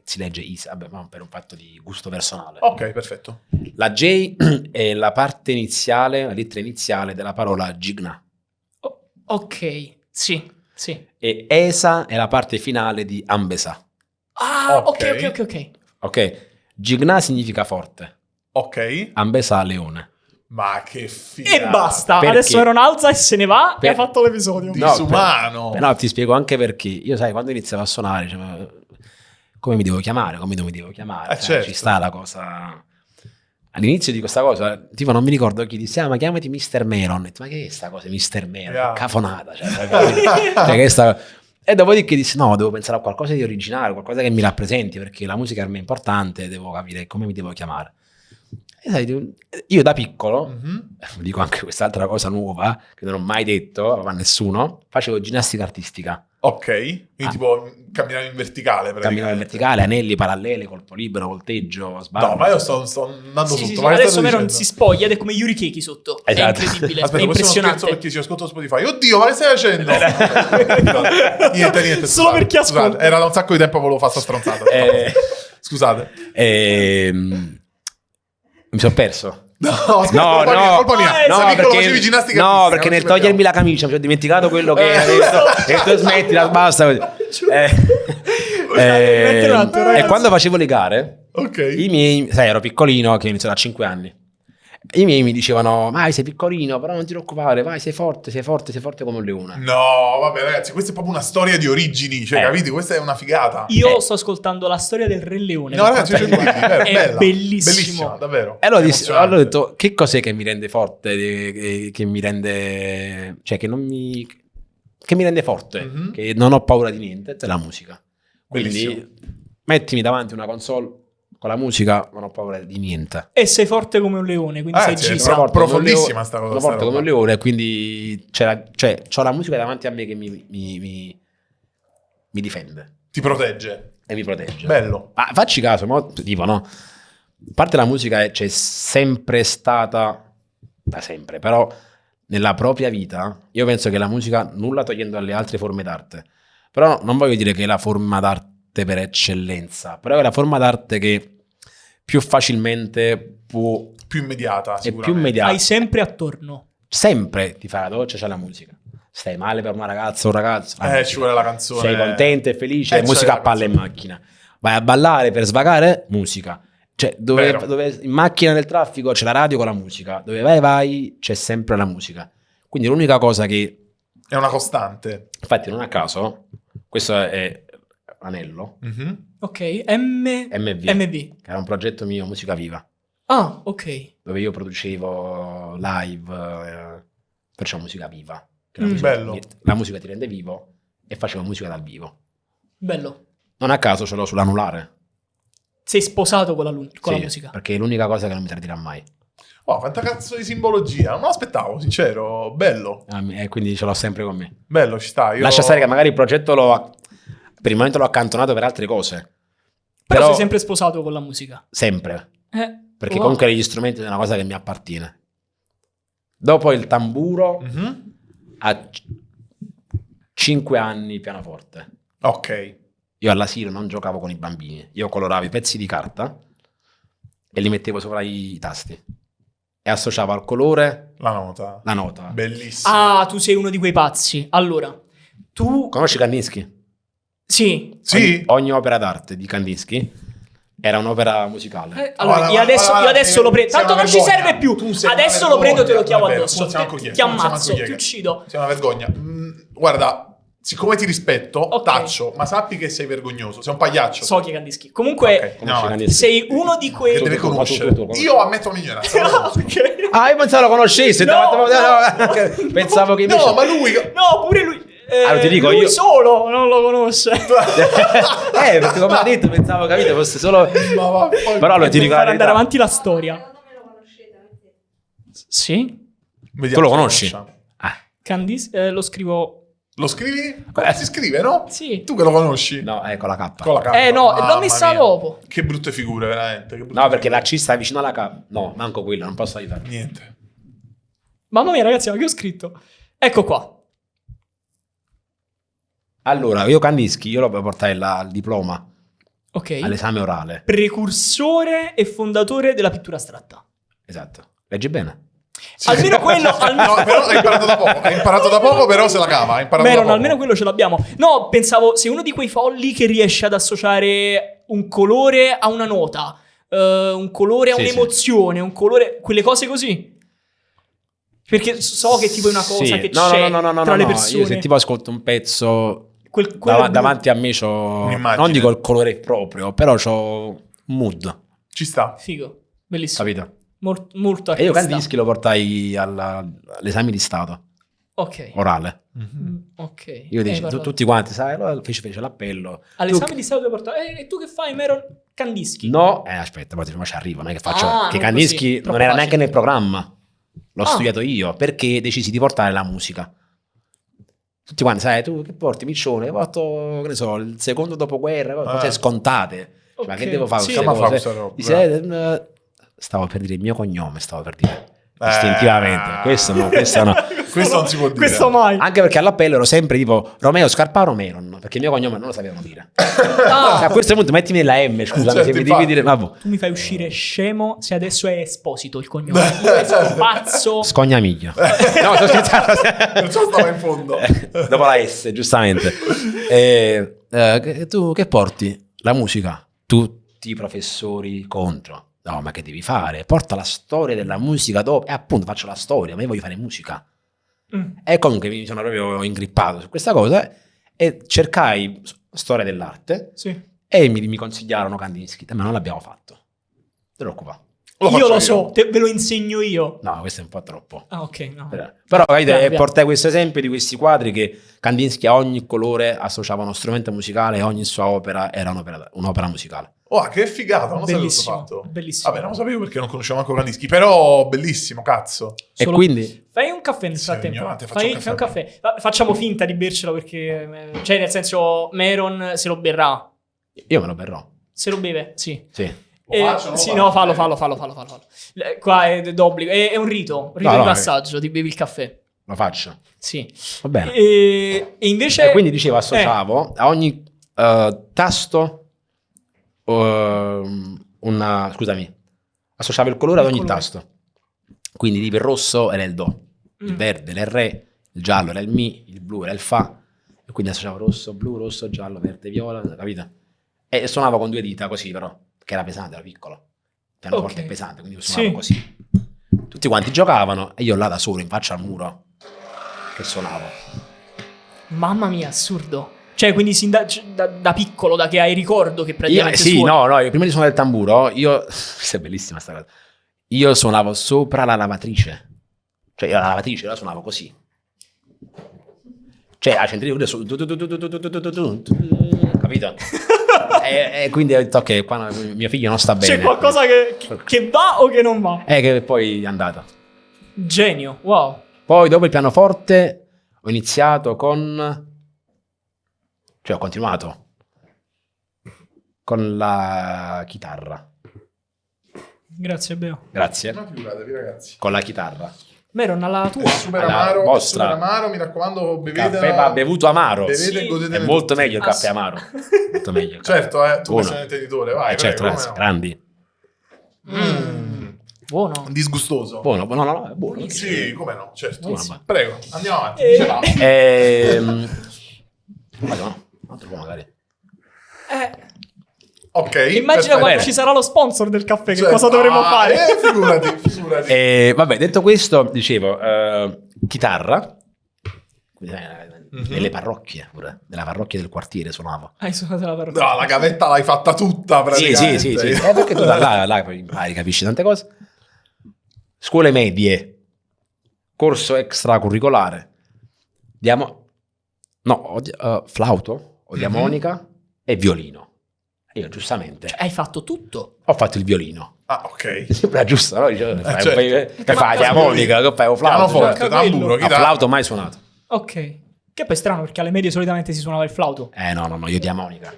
C: si legge Isa, vabbè, ma per un fatto di gusto personale.
D: Ok, perfetto.
C: La J è la parte iniziale, la lettera iniziale della parola Gigna.
B: Ok, sì, sì.
C: E Esa è la parte finale di Ambesa.
B: Ah, ok,
D: Ok.
B: ok, ok, ok.
C: Ok? Gigna significa forte,
D: Ok.
C: Ambesa leone.
D: Ma che figata.
B: E basta.
C: Perché?
B: Adesso Aaron alza e se ne va e
C: Per-
B: ha fatto l'episodio.
C: No,
D: Disumano.
C: No, ti spiego anche perché. Io, sai, quando iniziavo a suonare, cioè, ma come mi devo chiamare? Come non mi devo chiamare? Sai,
D: certo.
C: Ci sta la cosa. All'inizio di questa cosa, tipo, non mi ricordo chi disse, ma chiamati Mr. Meron. Ho detto, ma che è sta cosa, Mr. Meron?
D: Yeah.
C: Che cafonata. Cioè, che sta... E dopodiché dissi, no, devo pensare a qualcosa di originale, qualcosa che mi rappresenti, perché la musica per me è importante, devo capire come mi devo chiamare. E sai, io da piccolo,
D: Mhm.
C: dico anche quest'altra cosa nuova, che non ho mai detto a nessuno, facevo ginnastica artistica.
D: Ok. Quindi tipo camminare in verticale.
C: Camminavo in
D: praticamente.
C: verticale, anelli, parallele, colpo libero, volteggio, sbarra.
D: No, ma io sto andando
B: Sì,
D: sotto.
B: sì, sì.
D: Ma che
B: Adesso
D: stai
B: Meron
D: dicendo?
B: si spoglia ed è come Yuri Keki sotto.
C: Esatto.
B: È incredibile,
D: Aspetta,
B: è
D: questo è uno
B: impressionante.
D: scherzo perché ci ascolto Spotify. Oddio, ma che stai facendo? niente.
B: Solo per chi ascolta.
D: Scusate, era da un sacco di tempo che volevo fare sta stronzata. Scusate.
C: Mi sono perso.
D: No,
C: No,
D: colpa mia.
B: no,
D: Sei piccolo, facevi ginnastica
C: no,
D: artistica,
C: perché
D: non
C: nel
D: ci
C: togliermi
D: mettiamo.
C: la camicia mi sono dimenticato quello che hai detto. E tu smettila, basta.
B: Metti un attimo,
C: E
B: ragazzi.
C: quando facevo le gare,
D: Ok.
C: i miei, sai, ero piccolino, che ho iniziato a 5 anni. I miei mi dicevano, vai, sei piccolino, però non ti preoccupare, vai, sei forte come un leone.
D: No, vabbè, ragazzi, questa è proprio una storia di origini. Cioè,
C: Eh.
D: capite? Questa è una figata.
B: Io sto ascoltando la storia del Re Leone.
D: No,
B: per
D: ragazzi,
B: quanto
D: cioè,
B: riguarda-
D: vero,
B: è
D: bella.
B: bellissimo.
D: Bellissima, davvero.
C: E allora,
D: Emozionante.
C: allora ho detto, che cos'è che mi rende forte, che mi rende, cioè che mi rende forte,
D: Mhm.
C: che non ho paura di niente, è la musica. Quindi
D: Bellissimo.
C: mettimi davanti una console con la musica, non ho paura di niente.
B: E sei forte come un leone, quindi sei
D: sì,
B: Gisa.
D: no, profondissima
C: Sono
D: sta cosa.
C: Sono
D: sta
C: forte come un
D: roba.
C: leone, quindi c'ho la musica davanti a me che mi difende
D: Ti protegge.
C: e mi protegge.
D: Bello.
C: Ma facci caso, tipo, no? A parte la musica c'è sempre stata, da sempre, però nella propria vita, io penso che la musica, nulla togliendo alle altre forme d'arte, però non voglio dire che è la forma d'arte per eccellenza, però è la forma d'arte che più facilmente può,
D: Più immediata,
C: è più
D: sicuramente.
C: immediata.
B: Hai sempre attorno.
C: Sempre ti fa la doccia, c'è la musica. Stai male per una ragazza o un ragazzo, la
D: Ci
C: musica.
D: vuole la canzone.
C: Sei contento e felice,
D: c'è
C: musica
D: la
C: a palla in
D: canzone.
C: macchina. Vai a ballare per svagare, musica. Cioè,
D: Vero.
C: dove in macchina nel traffico c'è la radio con la musica. Dove vai, c'è sempre la musica. Quindi l'unica cosa che,
D: È una costante.
C: infatti non a caso, questo è Anello,
D: Mhm.
B: Ok,
C: MV,
B: MV.
C: che era un progetto mio, Musica Viva,
B: Ah, ok.
C: dove io producevo live, facevo musica viva. Che
D: bello.
C: La musica ti rende vivo e facevo musica dal vivo.
B: Bello.
C: Non a caso ce l'ho sull'anulare.
B: Sei sposato con la
C: Sì,
B: musica.
C: perché è l'unica cosa che non mi tradirà mai.
D: Oh, quanta cazzo di simbologia. Non l'aspettavo, sincero. Bello.
C: E quindi ce l'ho sempre con me.
D: Bello, ci sta. Io...
C: Lascia stare che magari il progetto per il momento l'ho accantonato per altre cose.
B: Però sei sempre sposato con la musica.
C: sempre. Perché
B: Wow.
C: comunque gli strumenti è una cosa che mi appartiene. Dopo il tamburo,
D: Mhm.
C: a 5 anni pianoforte.
D: Ok.
C: Io all'asilo non giocavo con i bambini. Io coloravo i pezzi di carta e li mettevo sopra i tasti. E associavo al colore
D: La nota.
C: la nota.
D: Bellissimo.
B: Ah, tu sei uno di quei pazzi. Allora, tu...
C: Conosci Kandinsky?
B: Sì.
D: Sì?
C: Ogni opera d'arte di Kandinsky era un'opera musicale.
B: Allora,
D: Guarda,
B: io adesso,
D: guarda,
B: io adesso lo prendo.
D: sei
B: Tanto
D: una
B: non ci
D: vergogna.
B: serve più.
D: Tu sei una
B: Adesso lo prendo e te lo
D: vergogna,
B: chiamo
D: davvero,
B: addosso.
D: non siamo manco
B: Ti ammazzo,
D: chiedere.
B: ti uccido.
D: Sei una vergogna. Guarda, siccome ti rispetto,
B: Ok.
D: taccio, ma sappi che sei vergognoso. Sei un pagliaccio.
B: So chi è Kandinsky. Comunque,
D: Ok,
C: Conosci
D: no,
C: Kandinsky?
B: sei uno di quei...
D: che deve
C: tu,
D: conoscere.
C: tu,
D: Io ammetto l'ignoranza. non lo conosco.
B: Ok.
C: Ah, io pensavo lo conoscessi.
B: No,
C: Pensavo che invece...
D: No, ma lui...
B: No, pure lui.
C: Allora, ti dico,
B: lui
C: io-
B: solo non lo conosce.
C: perché come ha detto pensavo, capito, fosse solo...
D: Ma vaffanculo.
C: Però allora ti
B: Per
C: dico
B: far
C: la
B: andare
C: verità.
B: avanti la storia.
E: Secondo me lo conoscete.
B: Sì.
D: Vediamo
C: Tu lo
D: se
C: conosci?
D: conosciamo.
C: Ah,
B: Lo scrivo
D: Lo scrivi? Come si scrive, no?
B: Sì.
D: Tu che lo conosci?
C: No, con la K.
D: Con la K.
B: No, l'ho
D: Mamma
B: messa
D: mia.
B: dopo.
D: Che brutte figure, veramente. Che brutte
C: No, perché
D: figure.
C: la C sta vicino alla K. No, manco quello, non posso aiutare.
D: Niente.
B: Mamma mia, ragazzi, ma che ho scritto? Ecco qua.
C: Allora, io Kandinsky, io lo portai il diploma
B: Ok.
C: all'esame orale.
B: Precursore e fondatore della pittura astratta.
C: Esatto. Leggi bene.
B: Almeno quello...
D: No, però hai imparato da poco. Hai imparato da poco, però se la cava. Hai imparato da
B: Meron,
D: poco.
B: almeno quello ce l'abbiamo. No, pensavo, sei uno di quei folli che riesce ad associare un colore a una nota, un colore a
C: Sì,
B: un'emozione, un colore... Quelle cose così. Perché so che tipo è una cosa
C: Sì.
B: che
C: No,
B: c'è
C: no,
B: tra le persone.
C: Io se tipo ascolto un pezzo
B: Quello è
C: davanti a me c'ho...
D: Un'immagine.
C: Non dico il colore proprio, però c'ho un mood,
D: Ci sta.
B: figo. Bellissimo.
C: capito?
B: Molto
C: E io
B: artista.
C: Kandinsky lo portai all'esame di Stato,
B: Ok.
C: orale.
B: Ok.
C: Io dici,
B: guarda.
C: tutti quanti, sai, allora fece l'appello.
B: All'esame
C: Tu-
B: di Stato devo portare... E tu che fai, Meron? Kandinsky.
C: No, aspetta, poi ma ci arrivo, non è che faccio...
B: Ah,
C: che
B: non
C: Kandinsky
B: così, troppo
C: non era
B: facile.
C: neanche nel programma. L'ho
B: Ah.
C: studiato io, perché decisi di portare la musica. Tutti quanti, sai, tu che porti, Miccione? Porto, che ne so, il secondo dopoguerra, cose scontate. Cioè, ma
B: Ok.
C: che devo fare?
B: Sì.
C: Queste
D: Ma fa
C: cose?
D: questa roba.
C: Dice, stavo per dire il mio cognome, stavo per dire. Istintivamente. Questo no.
D: Questo non si può dire.
B: Questo mai.
C: Anche perché all'appello ero sempre tipo Romeo Scarparo Meron, perché il mio cognome non lo sapevano dire.
B: Ah,
C: A questo punto mettimi la M, scusami,
D: Certo,
C: se mi devi
D: infatti.
C: dire... Vabbè.
B: tu mi fai uscire scemo se adesso è Esposito il cognome. Io sono pazzo.
C: Scognamiglio. No, sto scherzando.
D: Perciò stava in fondo.
C: Dopo la S, giustamente. Tu che porti? La musica. Tutti i professori contro. No, ma che devi fare? Porta la storia della musica dopo. E appunto faccio la storia, ma io voglio fare musica. E comunque mi sono proprio ingrippato su questa cosa e cercai storia dell'arte
B: Sì.
C: e mi consigliarono Kandinsky, ma non l'abbiamo fatto. Te lo occupa.
B: Io lo so, ve lo insegno io.
C: No, questo è un po' troppo.
B: Ah, ok. No.
C: Però capite,
B: Piano.
C: portai questo esempio di questi quadri che Kandinsky a ogni colore associava uno strumento musicale e ogni sua opera era un'opera musicale.
D: Oh, che figata, non lo sapevo questo
B: Bellissimo,
D: fatto.
B: bellissimo.
D: Vabbè, non lo sapevo perché non conoscevo manco Kandinsky, però bellissimo, cazzo.
C: E
B: Solo-
C: quindi
B: Fai un caffè nel
D: Sì,
B: frattempo.
D: ignorante, faccio
B: Fai
D: un
B: fai un
D: caffè.
B: caffè. Facciamo finta di bercelo perché... Cioè, nel senso, Meron se lo berrà.
C: io me lo berrò.
B: Se lo beve, sì.
C: Sì.
B: Sì, no, fallo. Qua è d'obbligo. È un rito
C: No,
B: di
C: no,
B: passaggio. Ti bevi il caffè.
C: Lo faccio.
B: Sì.
C: Va bene.
B: E invece...
C: E quindi dicevo, associavo a ogni tasto scusami, associavo il colore ad ogni
B: colore.
C: tasto. Quindi tipo il rosso era il do, il verde era il re, il giallo era il mi, il blu era il fa. E quindi associavo rosso, blu, rosso, giallo, verde, viola, capito? E suonavo con due dita così però, che era pesante, era piccolo. Il pianoforte
B: Ok.
C: è pesante, quindi suonavo
B: Sì.
C: così. Tutti quanti giocavano e io là da solo in faccia al muro che suonavo.
B: Mamma mia, assurdo. Cioè, quindi sin da piccolo, da che hai ricordo che praticamente
C: Sì,
B: suoni.
C: no, io prima di suonare il tamburo, questa è bellissima sta cosa. Io suonavo sopra la lavatrice. Cioè, io la lavatrice la suonavo così. Cioè, la centrifuga capito? E quindi ho detto, ok, qua mio figlio non sta bene.
B: C'è qualcosa che va o che non va.
C: Che poi è andato.
B: Genio, wow.
C: Poi dopo il pianoforte ho iniziato con... Cioè, ho continuato con la chitarra.
B: Grazie, Beo.
C: Grazie.
D: Ma figuratevi, ragazzi.
C: Con la chitarra.
B: Meron, alla tua.
D: Super
C: Alla
D: amaro,
C: vostra.
D: super amaro, mi raccomando, bevete.
C: Caffè va bevuto amaro.
D: Bevete
B: Sì.
D: e godete.
C: È molto meglio il caffè amaro. Molto meglio. il caffè.
D: Certo, tu
C: Buono.
D: sei un intenditore, vai.
C: Certo,
D: prego,
C: grazie.
D: come
C: Grandi.
B: Buono.
D: no. Disgustoso.
C: Buono, no, è buono.
D: Sì, come no, certo.
C: Buono.
D: Prego, andiamo avanti.
B: Eh.
D: Dicevamo.
C: No, altro po' magari.
D: Ok.
B: Immagina
D: perfetto.
B: quando
C: Bene.
B: ci sarà lo sponsor del caffè, che
D: Certo.
B: cosa dovremo fare?
D: Figurati.
C: Vabbè, detto questo, dicevo, chitarra. Quindi, nelle parrocchie pure, nella parrocchia del quartiere suonavo.
B: Hai suonato la parola.
D: No, la gavetta l'hai fatta tutta praticamente.
C: Sì. Perché tu là poi impari, capisci tante cose. Scuole medie, corso extracurricolare, flauto o diamonica e violino. E io giustamente
B: Hai fatto tutto.
C: ho fatto il violino.
D: Ah, ok.
C: Sembra giusto, no? Dicevo, fai
D: certo.
C: fai diamonica, che fai un flauto.
D: Pianoforte,
B: Manca
D: tamburo,
B: quello.
C: A
D: chitarra.
C: flauto mai suonato.
B: Ok. Che poi è strano, perché alle medie solitamente si suonava il flauto.
C: No, io di armonica.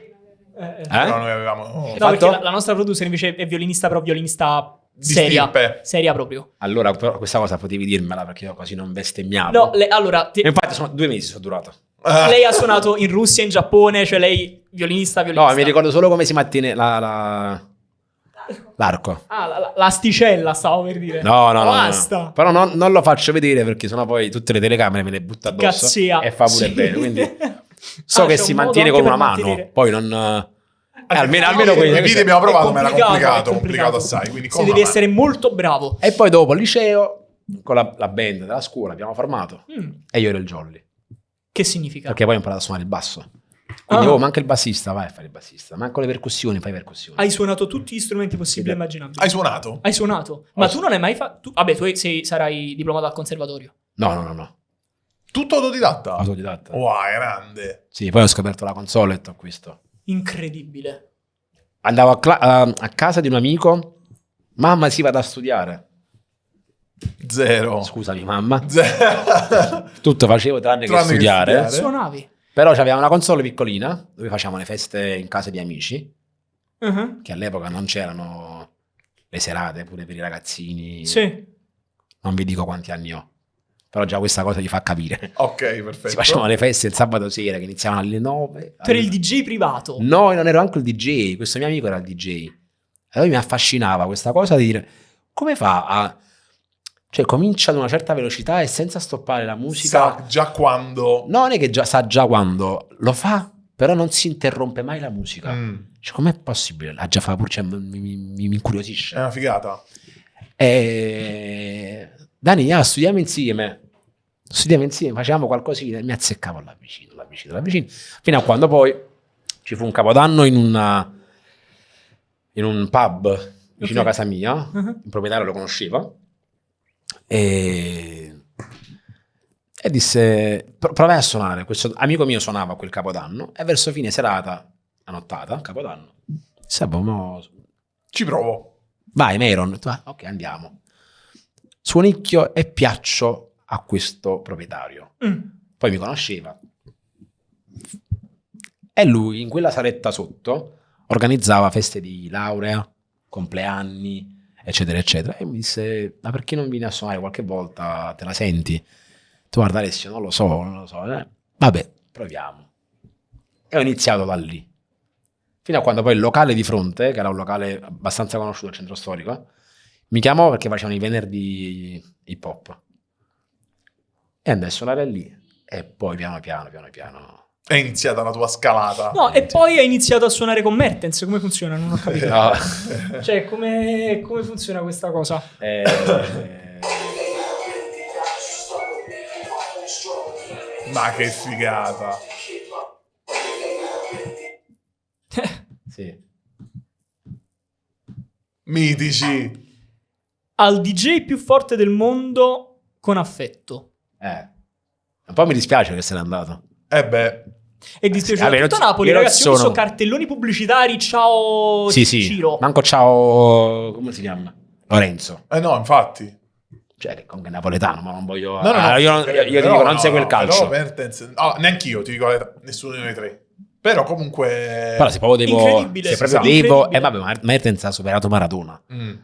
D: Però noi avevamo...
B: No,
C: fatto?
B: perché la nostra producer invece è violinista, però violinista
D: Di
B: seria.
D: stirpe.
B: Seria proprio.
C: Allora, però questa cosa potevi dirmela perché io così non bestemmiavo.
B: No, allora,
C: E infatti sono 2 mesi sono durato.
B: lei ha suonato in Russia, in Giappone, cioè lei violinista.
C: No, mi ricordo solo come si mantiene l'arco.
B: Ah, l'asticella, stavo per dire.
C: No.
B: Basta.
C: Però non lo faccio vedere perché sennò poi tutte le telecamere me le butta addosso
B: Cazzia.
C: e fa pure
B: Sì.
C: bene. Quindi so che
B: c'è
C: si
B: un modo
C: mantiene
B: anche
C: con una
B: per
C: mano,
B: mantenere.
C: poi non... almeno
D: Noi
C: quelli-
D: i video abbiamo provato, ma era
B: È
D: complicato assai. Quindi
B: Si devi essere molto bravo.
C: E poi dopo al liceo, con la band della scuola, abbiamo formato e io ero il jolly.
B: Che significa?
C: Perché poi ho imparato a suonare il basso. Quindi manca il bassista, vai a fare il bassista. Manco le percussioni, fai percussioni.
B: Hai suonato tutti gli strumenti possibili e immaginabili.
D: Hai suonato?
B: Hai suonato? Ma tu non hai mai fatto... Vabbè, tu sarai diplomato al conservatorio.
C: No.
D: Tutto autodidatta?
C: Autodidatta.
D: Wow, grande.
C: Sì, poi ho scoperto la console e tutto questo.
B: Incredibile.
C: Andavo a casa di un amico. Mamma, si vada a studiare.
D: Zero.
C: Scusami, mamma.
D: Zero.
C: Tutto facevo tranne che
D: Tranne che
C: studiare.
D: studiare.
B: Suonavi?
C: Però c'aveva una console piccolina dove facevamo le feste in casa di amici,
B: Uh-huh.
C: che all'epoca non c'erano le serate pure per i ragazzini.
B: Sì.
C: Non vi dico quanti anni ho. Però già questa cosa gli fa capire.
D: Ok, perfetto.
C: Si facevano le feste il sabato sera che iniziavano alle 9.
B: Per il DJ privato.
C: No, non ero anche il DJ, questo mio amico era il DJ. E poi mi affascinava questa cosa di dire come fa a... Cioè comincia ad una certa velocità e senza stoppare la musica.
D: Sa già quando...
C: No, non è che sa già quando lo fa, però non si interrompe mai la musica. Cioè, com'è possibile? La già fa pure, cioè, mi
D: È
C: incuriosisce.
D: una figata.
C: Dani, studiamo insieme, facciamo qualcosina, mi azzeccavo là vicino, fino a quando poi ci fu un capodanno in un pub vicino a casa mia, il proprietario lo conosceva, e disse, provai a suonare, questo amico mio suonava quel capodanno, e verso fine serata, la nottata, capodanno,
D: Ci provo.
C: vai Meron, ok andiamo. Suonicchio e piaccio a questo proprietario. Poi mi conosceva. E lui in quella saletta sotto organizzava feste di laurea, compleanni, eccetera, eccetera. E mi disse, ma perché non vieni a suonare qualche volta, te la senti? Tu guarda Alessio, non lo so. Vabbè, proviamo. E ho iniziato da lì. Fino a quando poi il locale di fronte, che era un locale abbastanza conosciuto al centro storico, mi chiamò perché facevano i venerdì hip hop. E andai a suonare lì. E poi piano piano.
D: È iniziata la tua scalata.
B: No, e poi hai iniziato a suonare con Mertens. Come funziona? Non ho capito.
C: No.
B: Cioè, come funziona questa cosa?
D: Ma che figata.
C: Sì.
D: Mitici.
B: Al DJ più forte del mondo con affetto.
C: Un po' mi dispiace che se n'è andato.
D: Beh.
B: E dispiaciuto
C: Vabbè,
B: tutta
C: non-
B: Napoli,
C: io non
B: ragazzi. Ho visto
C: sono-
B: cartelloni pubblicitari. Ciao
C: Sì.
B: Ciro.
C: Manco ciao... come si chiama? Lorenzo.
D: No, infatti.
C: Cioè, comunque è napoletano, ma non voglio...
D: No,
C: io ti dico, non segue il calcio.
D: Però Mertens... neanch'io, ti dico nessuno di noi tre. Però comunque...
C: Però se proprio devo...
B: Incredibile.
C: Se proprio
B: Sì,
C: devo...
B: incredibile.
C: vabbè, ma Mertens ha superato Maradona.
D: Mm.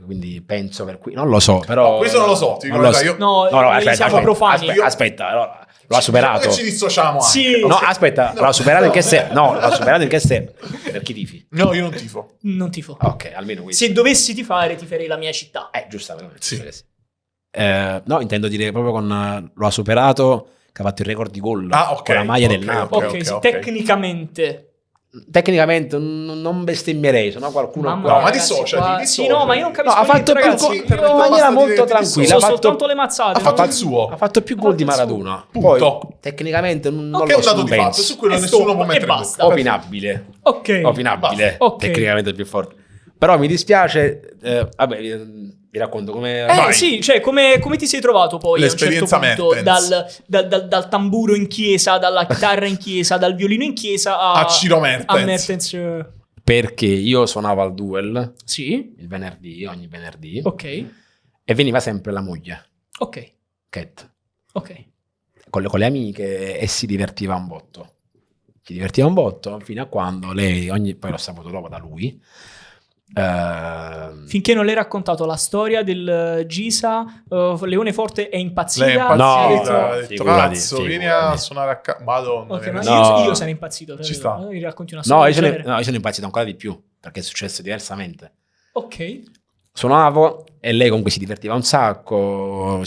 C: Quindi penso per cui... Non lo so, però...
D: No, questo non lo so, ti dico
C: non
D: la
C: lo
D: verità,
C: so.
D: io...
B: No, noi siamo profani.
C: Aspetta, allora, lo ha superato.
D: Noi ci dissociamo anche.
B: Sì.
C: No, aspetta, l'ha superato in che senso? No, l'ha superato in che senso? Per chi tifi?
D: No, io non tifo.
B: Non tifo.
C: Ok, almeno questo.
B: Se dovessi tifare, tiferei la mia città.
C: Giustamente.
D: Sì.
C: No, intendo dire proprio con... lo ha superato, che ha fatto il record di gol
D: Ok,
C: con la maglia del
D: ok,
C: Napoli.
B: Ok, sì,
D: ok.
B: tecnicamente.
C: Tecnicamente non bestemmierei, se no qualcuno...
B: Mamma
C: qua-
D: No, ma
B: ragazzi,
D: dissociati,
B: qua-
D: dissociati.
B: Sì, no, ma io non capisco
C: No, ha fatto
B: niente,
C: più
B: ragazzi.
C: gol
B: Io-
C: in maniera
D: basta
C: molto
D: dire che
C: tranquilla.
B: so
C: Ha fatto,
B: soltanto le mazzate.
D: Ha fatto
B: non-
D: il suo.
C: ha fatto più
B: Ha
C: gol di
B: fatto il suo.
C: Maradona.
D: Punto.
C: Poi, tecnicamente, non
D: Che è
C: lo
D: un
C: so,
D: dato
C: non
D: di fatto,
C: penso.
D: su quello
B: E
D: nessuno
B: stop,
D: può
B: e
D: mettere in
B: basta.
D: dubbio.
C: Opinabile.
B: Ok.
C: Opinabile.
B: Ok.
C: Tecnicamente il più forte. Però mi dispiace... vabbè, vi racconto come...
D: Vai.
B: Sì, cioè come ti sei trovato poi a un certo
D: L'esperienza
B: punto
D: Mertens.
B: dal tamburo in chiesa, dalla chitarra in chiesa, dal violino in chiesa
D: A Ciro Mertens.
B: a Mertens.
C: Perché io suonavo al Duel
B: Sì,
C: il venerdì, ogni venerdì,
B: ok,
C: e veniva sempre la moglie,
B: ok.
C: Cat.
B: Ok.
C: con le amiche e si divertiva un botto. Si divertiva un botto fino a quando lei, poi l'ho saputo dopo da lui,
B: Finché non le hai raccontato la storia del Gisa, Leone Forte è impazzita.
D: Lei è
C: No,
D: impazzita, ha detto
C: figurati,
D: cazzo, vieni
C: figurati.
D: a suonare a casa. Madonna.
B: Ok, ma
D: viene-
C: No.
B: io sarei impazzito.
D: Ci sta.
B: Mi racconti una
C: no,
B: storia
C: io
B: del genere?
C: io sono impazzito ancora di più perché è successo diversamente.
B: Ok.
C: Suonavo e lei comunque si divertiva un sacco,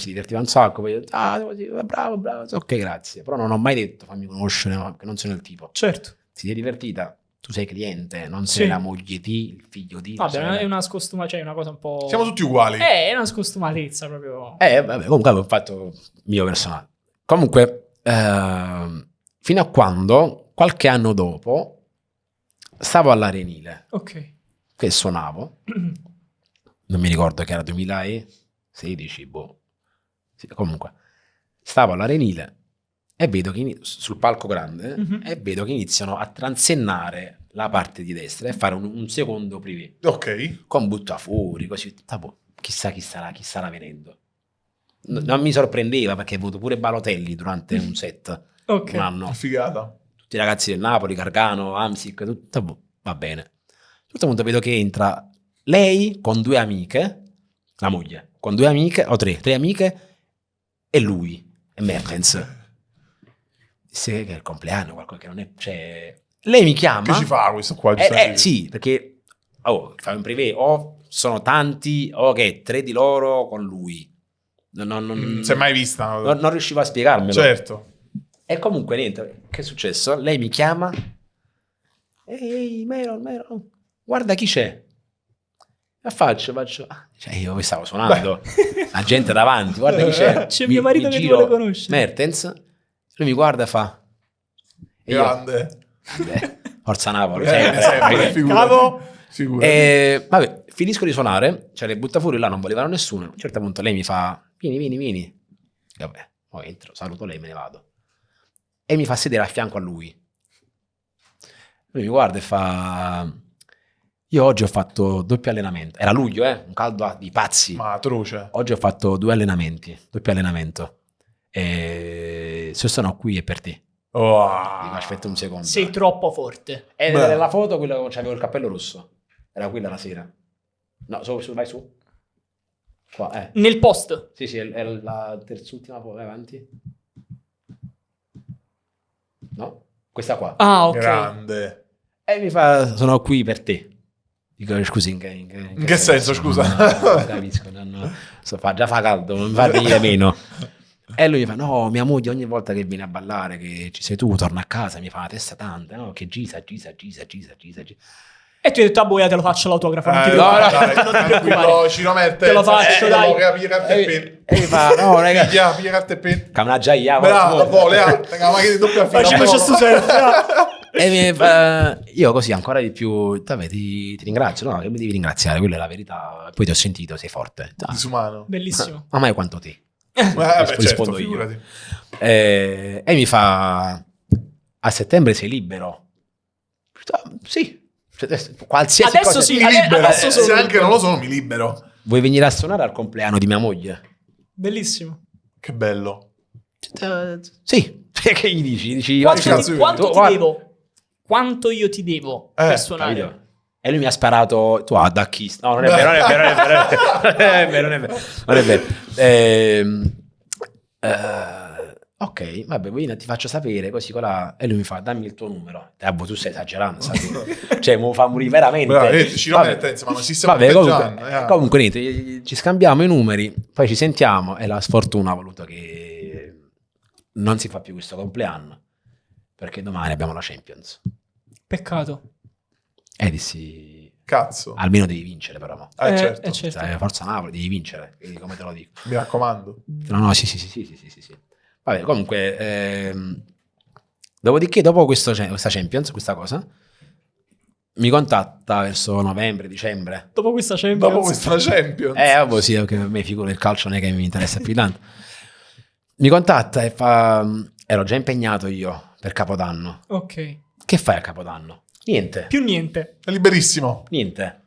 C: poi io, bravo, ok, grazie, però non ho mai detto fammi conoscere, no, che non sono il tipo.
B: Certo.
C: Si è divertita, tu sei cliente, non sei
B: Sì.
C: la moglie di, il figlio di. la
B: Vabbè,
C: sorella.
B: è una scostuma, cioè una cosa un po'...
D: Siamo tutti uguali.
B: È una scostumatezza proprio.
C: Vabbè, comunque avevo fatto mio personale. Comunque, fino a quando, qualche anno dopo, stavo all'Arenile,
B: Ok.
C: che suonavo, non mi ricordo che era 2016, boh. Sì, comunque, stavo all'Arenile e vedo che sul palco grande,
B: Mhm.
C: e vedo che iniziano a transennare la parte di destra e fare un secondo privé,
D: Ok.
C: con buttafuori, così, boh, chissà chi starà venendo. Non mi sorprendeva perché ho avuto pure Balotelli durante un set,
B: Ok.
C: un anno.
D: Figata.
C: Tutti i ragazzi del Napoli, Gargano, Amsic, tutto, boh, va bene. A un certo punto vedo che entra lei con due amiche, la moglie, con due amiche, o tre amiche, e lui, e Mertens. Disse che è il compleanno, qualcosa che non è... Cioè, lei mi chiama...
D: Che ci fa questo qua? giustamente?
C: Sì, perché fai un privé, o sono tanti, o che tre di loro con lui. Non
D: Si è mai vista?
C: non riuscivo a spiegarmelo.
D: Certo.
C: E comunque niente, che è successo? Lei mi chiama, ehi Meron, guarda chi c'è. E faccio, cioè io stavo suonando, la gente davanti, guarda chi c'è.
B: C'è mio marito che ti vuole conoscere.
C: Mertens, lui mi guarda e fa, e io,
D: Grande.
C: vabbè, Forza Napoli,
D: Sempre,
C: sempre.
D: figurati.
B: Cavo.
D: Figurati.
C: E vabbè, finisco di suonare, cioè le butta fuori là, non volevano nessuno. A un certo punto lei mi fa, vieni. E vabbè, poi entro, saluto lei, me ne vado. E mi fa sedere a fianco a lui. Lui mi guarda e fa, io oggi ho fatto doppio allenamento. Era luglio, un caldo di pazzi.
D: Ma atroce.
C: Oggi ho fatto doppio allenamento. E se sono qui è per te.
D: Oh.
C: Dico, aspetta un secondo.
B: Sei troppo forte.
C: E
D: Beh.
C: nella foto quella con c'avevo il cappello rosso. Era quella la sera. No, vai su. Qua,
B: Nel post.
C: Sì, è la terzultima foto, vai avanti. No? Questa qua.
B: Ah, ok.
D: Grande.
C: E mi fa, sono qui per te. Dico, scusi, in
D: che senso, scusa?
C: Non capisco, già fa caldo, non mi fa venire meno. E lui mi fa, no, mia moglie ogni volta che viene a ballare, che ci sei tu, torna a casa, mi fa la testa tanta, no? Che Gisa.
B: E tu hai detto, ah, boia, te lo faccio l'autografo. Non ti
C: no,
B: preoccupare.
C: no,
B: Non ti preoccupare.
D: Ciro Mertens.
B: Te lo faccio, dai.
D: Piglia carta e penna.
C: E mi fa, no, raga,
D: Piglia carta e penna.
C: camminaggia
D: Bravo, vole, la macchina di doppia fila.
B: Faccio sto selfie.
C: E mi fa, io così ancora di più, vabbè, ti ringrazio, no, che mi devi ringraziare, quella è la verità. Poi ti ho sentito, sei forte.
D: Disumano.
B: Bellissimo.
C: Ma mai quanto te?
D: Vabbè, certo,
C: rispondo io.
D: figurati.
C: E mi fa, a settembre sei libero? Sì. Qualsiasi
B: Adesso
C: cosa.
B: sì.
D: Mi libero.
B: Adesso sono
D: Se anche
B: libero.
D: non lo sono, mi libero.
C: Vuoi venire a suonare al compleanno di mia moglie?
B: Bellissimo.
D: Che bello.
C: Sì. Che gli dici? Dici,
B: Quanto,
D: cazzo
B: ti, quanto
C: tu-
B: ti
C: guarda-
B: devo? Quanto io ti devo per suonare?
C: Capito? E lui mi ha sparato, tu da chi? No, non è vero, non è vero. Ok, vabbè, poi ti faccio sapere così quella. E lui mi fa, dammi il tuo numero. Tu stai esagerando, sai? Cioè, mi fa morire veramente.
D: Ciro
C: Vabbè.
D: Mertens, ma non si
C: Vabbè, comunque niente, ci scambiamo i numeri, poi ci sentiamo e la sfortuna ha voluto che non si fa più questo compleanno perché domani abbiamo la Champions.
B: Peccato.
C: E dissi,
D: Cazzo.
C: almeno devi vincere però. Mo.
D: Certo.
B: certo.
C: Forza Napoli, devi vincere, quindi come te lo dico.
D: Mi raccomando.
C: No, sì. Vabbè, comunque, dopodiché, dopo questa Champions, questa cosa, mi contatta verso novembre, dicembre.
B: Dopo questa Champions.
D: Dopo questa Champions.
C: Vabbè, sì, perché a me figura il calcio non è che mi interessa più tanto. Mi contatta e fa, ero già impegnato io per Capodanno.
B: Ok.
C: Che fai a Capodanno? Niente.
B: Più niente.
D: È liberissimo.
C: Niente.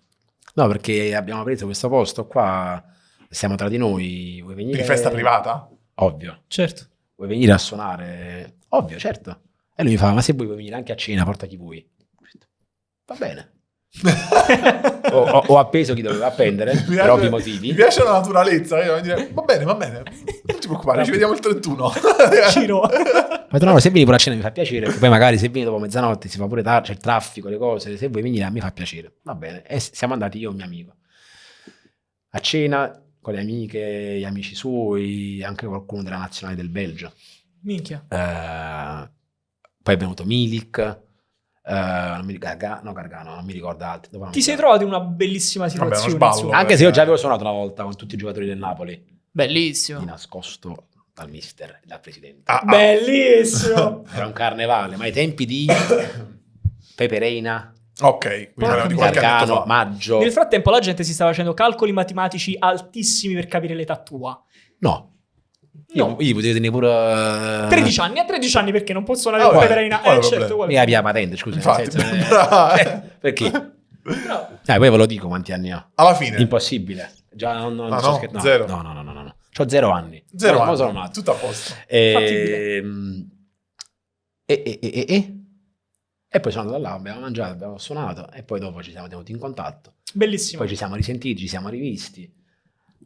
C: No, perché abbiamo preso questo posto qua, siamo tra di noi, vuoi venire?
D: Quindi festa privata?
C: Ovvio.
B: Certo.
C: vuoi venire a suonare? Ovvio, certo. E lui mi fa, ma se vuoi venire anche a cena, porta chi vuoi. Va bene. Ho appeso chi doveva appendere, per ovvi motivi.
D: Mi piace la naturalezza. Va bene, non ti preoccupare, ci vediamo il 31.
B: Ciro.
C: Ma no, se vieni pure a cena mi fa piacere. Poi magari se vieni dopo mezzanotte si fa pure tardi, c'è il traffico, le cose. Se vuoi venire a me fa piacere. Va bene. E siamo andati io e un mio amico a cena con le amiche, gli amici suoi, anche qualcuno della nazionale del Belgio.
B: Minchia.
C: Poi è venuto Milik. Non mi ricordo, Gargano, non mi ricordo altri.
B: Ti sei trovato in una bellissima
D: Vabbè,
B: situazione.
D: uno sballo.
B: insomma.
C: Anche se io già avevo suonato una volta con tutti i giocatori del Napoli,
B: Bellissimo.
C: di nascosto dal mister e dal presidente.
B: Bellissimo.
C: Era un carnevale, ma ai tempi di Pepe Reina,
D: Ok, quindi era di qualche anno
C: Gargano,
D: fa.
C: Maggio.
B: Nel frattempo la gente si stava facendo calcoli matematici altissimi per capire l'età tua.
C: No.
B: No.
C: Io potevo tenere pure
B: 13 anni, a 13 anni perché non posso suonare con
D: Qual è?
B: Pepe Reina?
D: Qual è il
B: Certo,
D: problema?
B: uguale.
C: mica la patente, scusa.
D: Infatti,
C: nel senso,
D: bravo.
C: perché?
B: No.
C: Poi ve lo dico quanti anni ho.
D: Alla fine.
C: Impossibile. Già non
D: Ah,
C: so
D: no?
C: scherzando.
D: Zero?
C: No. C'ho 0 anni.
D: Zero
C: No,
D: anni.
C: sono nato.
D: Tutto a posto.
B: Fattibile.
C: E poi sono andato là, abbiamo mangiato, abbiamo suonato e poi dopo ci siamo tenuti in contatto.
B: Bellissimo.
C: Poi ci siamo risentiti, ci siamo rivisti.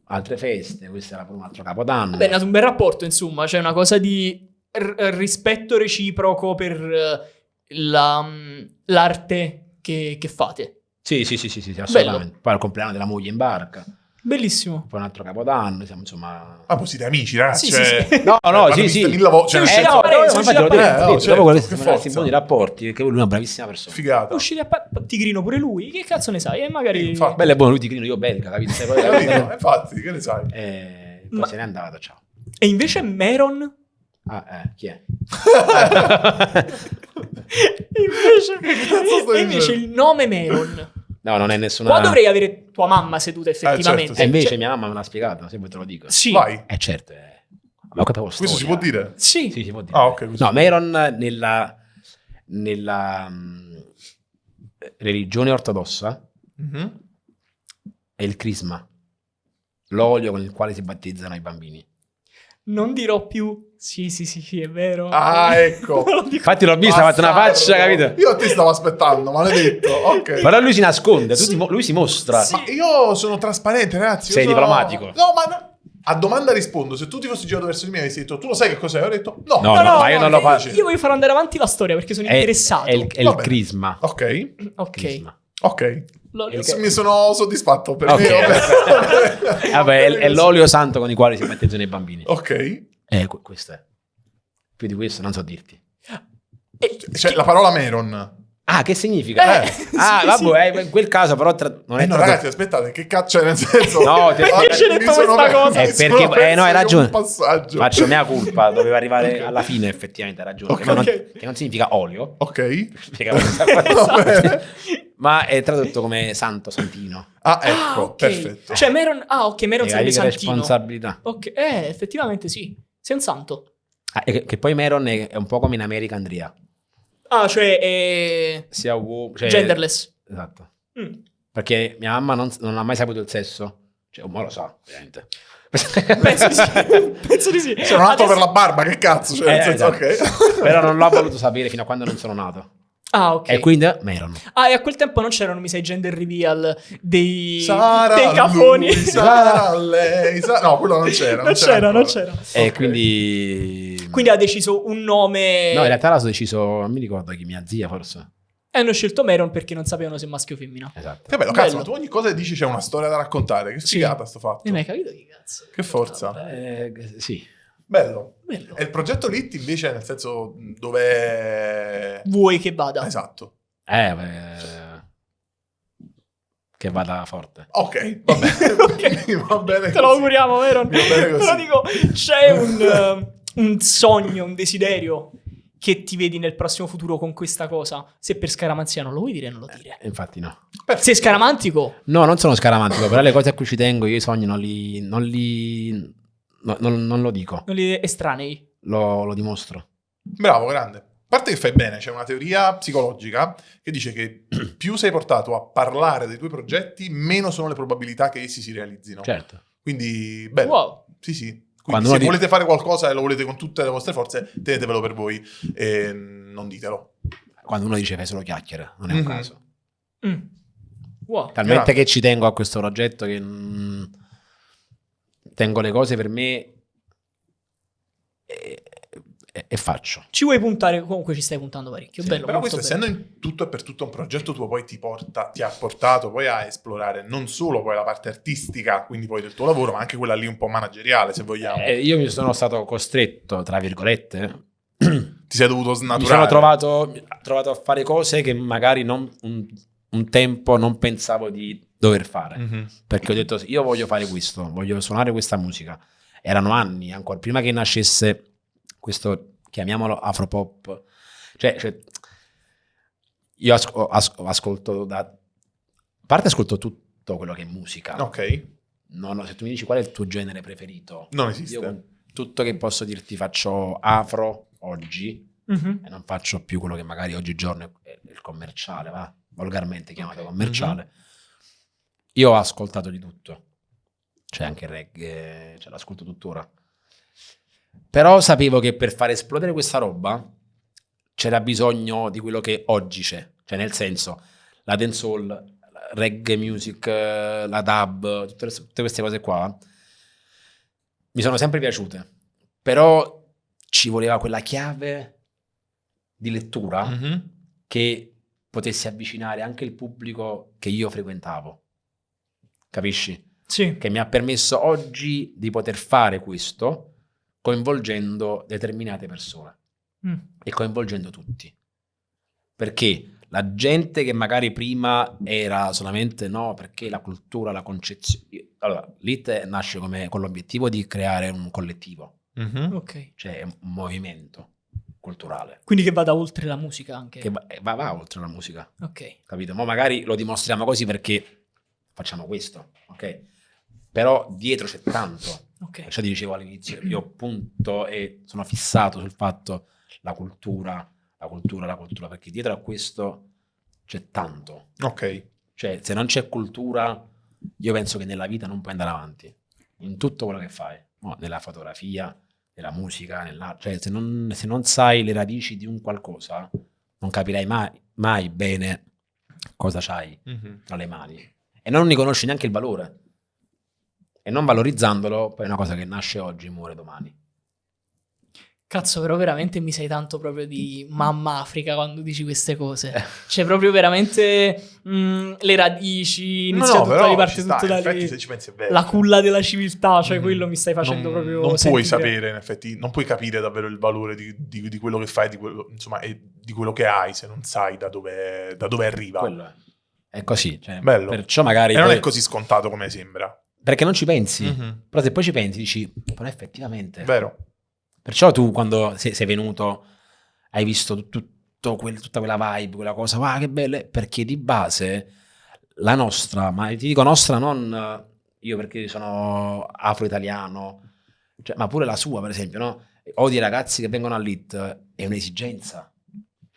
C: Altre feste, questo era pure un altro capodanno.
B: Beh, è nato un bel rapporto, insomma, c'è una cosa di rispetto reciproco per l'arte che fate.
C: Sì, assolutamente. Poi al compleanno della moglie in barca,
B: Bellissimo.
C: poi un altro capodanno, siamo insomma...
D: Ah, poi siete amici, ragazzi.
B: Sì,
D: cioè...
B: sì, sì.
C: No,
D: l'hanno
C: sì,
D: vista
C: sì.
D: mille volte, cioè, nel
B: Sì,
D: senso-
B: no, Parenzo,
C: infatti
B: uscite a
C: l'ho detto,
D: certo,
C: dopo
D: che
C: siamo rimasti in
D: forza.
C: buoni rapporti, perché lui è una bravissima persona.
D: Figata.
B: Usciti a Tigrino pure lui, che cazzo ne sai? E magari...
D: Infatti.
C: Bello e buono, lui ti grino, io belga, capito? Sei poi-
D: Capito? Infatti, che ne sai?
C: Poi
B: Ma-
C: se n'è andato, ciao.
B: E invece Meron...
C: Chi è?
D: cazzo stai
B: e invece
D: dicendo?
B: il nome Meron.
C: No, non è nessuna...
B: Qua dovrei avere tua mamma seduta effettivamente.
D: certo,
C: E invece
B: Cioè,
C: mia mamma me l'ha spiegato, se vuoi te lo dico.
B: sì.
D: Vai.
C: Certo, ma che
D: Questo si può dire?
B: Sì.
C: Sì, si può dire.
D: Ah, ok. così.
C: No, Meron nella religione ortodossa
D: Mhm.
C: è il crisma, l'olio con il quale si battezzano i bambini.
B: Non dirò più. Sì, è vero.
D: Ah, ecco.
B: Non lo dico.
C: Infatti l'ho vista, ha fatto una faccia,
D: Bastardo.
C: capito?
D: Io ti stavo aspettando, maledetto. Ok.
C: Però lui si nasconde,
B: Sì.
C: lui si mostra.
B: Sì.
D: Ma io sono trasparente, ragazzi. Io
C: Sei
D: sono-
C: diplomatico.
D: No, ma a domanda rispondo. Se tu ti fossi girato verso di me e avessi detto, tu lo sai che cos'è? Ho detto, no.
C: No, ma io non lo faccio.
B: Io voglio far andare avanti la storia perché sono
C: È
B: interessato.
C: il
D: Vabbè.
C: crisma.
D: Ok,
B: Ok.
C: Crisma.
D: ok.
B: L'olio-
D: Mi sono soddisfatto per
C: Ok.
D: me. vabbè.
C: Vabbè, è l'olio santo con il quale si battezzano i bambini.
D: Ok.
C: Questo è. Più di questo non so dirti.
D: C'è la parola Meron.
C: Ah, che significa?
B: sì,
C: Vabbè, in quel caso però non è
D: No,
C: tradotto.
D: ragazzi, aspettate, che cazzo è nel senso?
C: No,
B: Perché c'è detto questa cosa?
C: Perché no, hai ragione.
D: Un passaggio.
C: Faccio mea colpa, doveva arrivare alla fine, effettivamente, hai ragione.
D: Ok.
C: Ma non-
B: Ok.
C: che non significa olio.
D: Ok.
C: Spiegavo questa cosa.
D: Va bene.
C: Ma è tradotto come santo, santino.
D: Ah, ecco,
B: ok.
D: perfetto.
B: Cioè Meron... Ah, ok, Meron
C: E
B: sarebbe
C: che
B: santino.
C: responsabilità.
B: Ok, effettivamente sì. Sei un santo.
C: Ah, e che poi Meron è un po' come in America Andrea.
B: Ah, cioè è...
C: Sia uomo, cioè-
B: genderless.
C: Esatto.
B: Mm.
C: Perché mia mamma non ha mai saputo il sesso. Cioè, ma lo sa, ovviamente.
B: Penso di sì. Penso di sì.
D: C'è un altro
B: Adesso-
D: per la barba, che cazzo? Cioè, nel senso,
C: esatto.
D: ok.
C: Però non l'ho voluto sapere fino a quando non sono nato.
B: Ah, ok.
C: E quindi Meron.
B: Ah, e a quel tempo non c'erano, mi sa, i gender reveal dei
D: Sarà
B: dei cafoni.
D: lui, sarà lei. No, quello non c'era.
B: Non c'era,
D: ancora.
B: non c'era.
C: E
D: Ok.
C: quindi...
B: Quindi ha deciso un nome.
C: No, in realtà l'ho deciso, non mi ricordo chi, mia zia forse.
B: E hanno scelto Meron perché non sapevano se maschio o femmina.
C: Esatto.
D: Che bello, cazzo,
B: Bello.
D: ma tu ogni cosa che dici c'è una storia da raccontare. Che
B: Sì.
D: figata sto fatto.
B: Non hai capito che cazzo?
D: Che forza.
C: Sì.
D: Bello.
B: Bello.
D: E il progetto Lit invece, nel senso, dove...
B: Vuoi che vada?
D: Esatto.
C: Che vada forte.
D: Ok, va bene.
B: Ok.
D: Va bene
B: Te lo
D: così.
B: auguriamo, Meron.
D: Va bene così.
B: Però dico, c'è un sogno, un desiderio che ti vedi nel prossimo futuro con questa cosa. Se per scaramanzia non lo vuoi dire, non lo dire.
C: Infatti no.
D: Perfetto.
B: Sei scaramantico?
C: No, non sono scaramantico, però le cose a cui ci tengo, io i sogni non lo dico,
B: Non li estranei?
C: lo dimostro.
D: Bravo, grande. A parte che fai bene, c'è una teoria psicologica che dice che più sei portato a parlare dei tuoi progetti, meno sono le probabilità che essi si realizzino.
C: Certo.
D: Quindi, bello.
B: Wow.
D: Sì, sì. Quindi se volete fare qualcosa e lo volete con tutte le vostre forze, tenetevelo per voi e non ditelo.
C: Quando uno dice fai solo chiacchiere, non è un caso.
B: Wow.
C: Talmente che ci tengo a questo progetto che tengo le cose per me e faccio.
B: Ci vuoi puntare? Comunque ci stai puntando parecchio.
C: Sì,
B: Bello,
D: Però
B: molto
D: questo,
B: bello.
D: essendo in tutto e per tutto un progetto tuo, poi ti ha portato poi a esplorare non solo poi la parte artistica, quindi poi del tuo lavoro, ma anche quella lì un po' manageriale, se vogliamo.
C: Io mi sono stato costretto, tra virgolette,
D: Ti sei dovuto
C: mi
D: snaturare.
C: sono trovato a fare cose che magari un tempo non pensavo di dover fare.
D: Mhm.
C: Perché ho detto, io voglio fare questo, voglio suonare questa musica. Erano anni, ancora prima che nascesse questo, chiamiamolo afropop. Cioè io ascolto a parte ascolto tutto quello che è musica.
D: Ok,
C: No, se tu mi dici qual è il tuo genere preferito,
D: non esiste.
C: io con tutto che posso dirti faccio afro oggi
B: Mhm.
C: e non faccio più quello che magari oggigiorno è il commerciale, va? Volgarmente chiamato
D: Ok.
C: commerciale. Io ho ascoltato di tutto, c'è anche il reggae, ce l'ascolto tuttora. Però sapevo che per far esplodere questa roba c'era bisogno di quello che oggi c'è, cioè nel senso la dancehall, la reggae music, la dub, tutte queste cose qua mi sono sempre piaciute, però ci voleva quella chiave di lettura
D: Mhm.
C: che potesse avvicinare anche il pubblico che io frequentavo, capisci?
B: Sì.
C: Che mi ha permesso oggi di poter fare questo coinvolgendo determinate persone
B: Mm.
C: e coinvolgendo tutti, perché la gente che magari prima era solamente no, perché la cultura, la concezione, allora l'IT nasce con l'obiettivo di creare un collettivo,
D: Mhm.
B: Ok.
C: cioè un movimento culturale
B: Quindi che vada oltre la musica anche.
C: che va oltre la musica,
B: Ok.
C: capito? Ma magari lo dimostriamo così perché facciamo questo, ok? Però dietro c'è tanto.
B: Ok.
C: Cioè, ti dicevo all'inizio, io punto e sono fissato sul fatto la cultura, perché dietro a questo c'è tanto.
D: Ok.
C: Cioè, se non c'è cultura, io penso che nella vita non puoi andare avanti in tutto quello che fai, no? Nella fotografia, nella musica, cioè se non sai le radici di un qualcosa, non capirai mai bene cosa c'hai
D: Mhm.
C: tra le mani e non ne conosci neanche il valore. E non valorizzandolo, poi è una cosa che nasce oggi, muore domani.
B: Cazzo, però veramente mi sei tanto proprio di mamma Africa quando dici queste cose. Cioè, proprio veramente le radici, inizia tutto
D: però
B: riparte
D: ci sta,
B: tutto da
D: in effetti
B: lì.
D: se ci pensi è vero.
B: La culla della civiltà, cioè
D: Mhm.
B: quello mi stai facendo proprio
D: non puoi
B: sentire.
D: sapere, in effetti, non puoi capire davvero il valore di quello che fai, insomma, e di quello che hai se non sai da dove arriva.
C: Quello è così. Cioè,
D: Bello.
C: perciò magari
D: E non
C: poi-
D: è così scontato come sembra.
C: Perché non ci pensi.
D: Mhm.
C: Però se poi ci pensi, dici, però effettivamente.
D: Vero.
C: Perciò tu quando sei venuto hai visto tutta quella vibe, quella cosa, wow, che belle, perché di base la nostra, ma ti dico nostra non io perché sono afro-italiano, cioè, ma pure la sua per esempio, no? Odi i ragazzi che vengono all'IT è un'esigenza,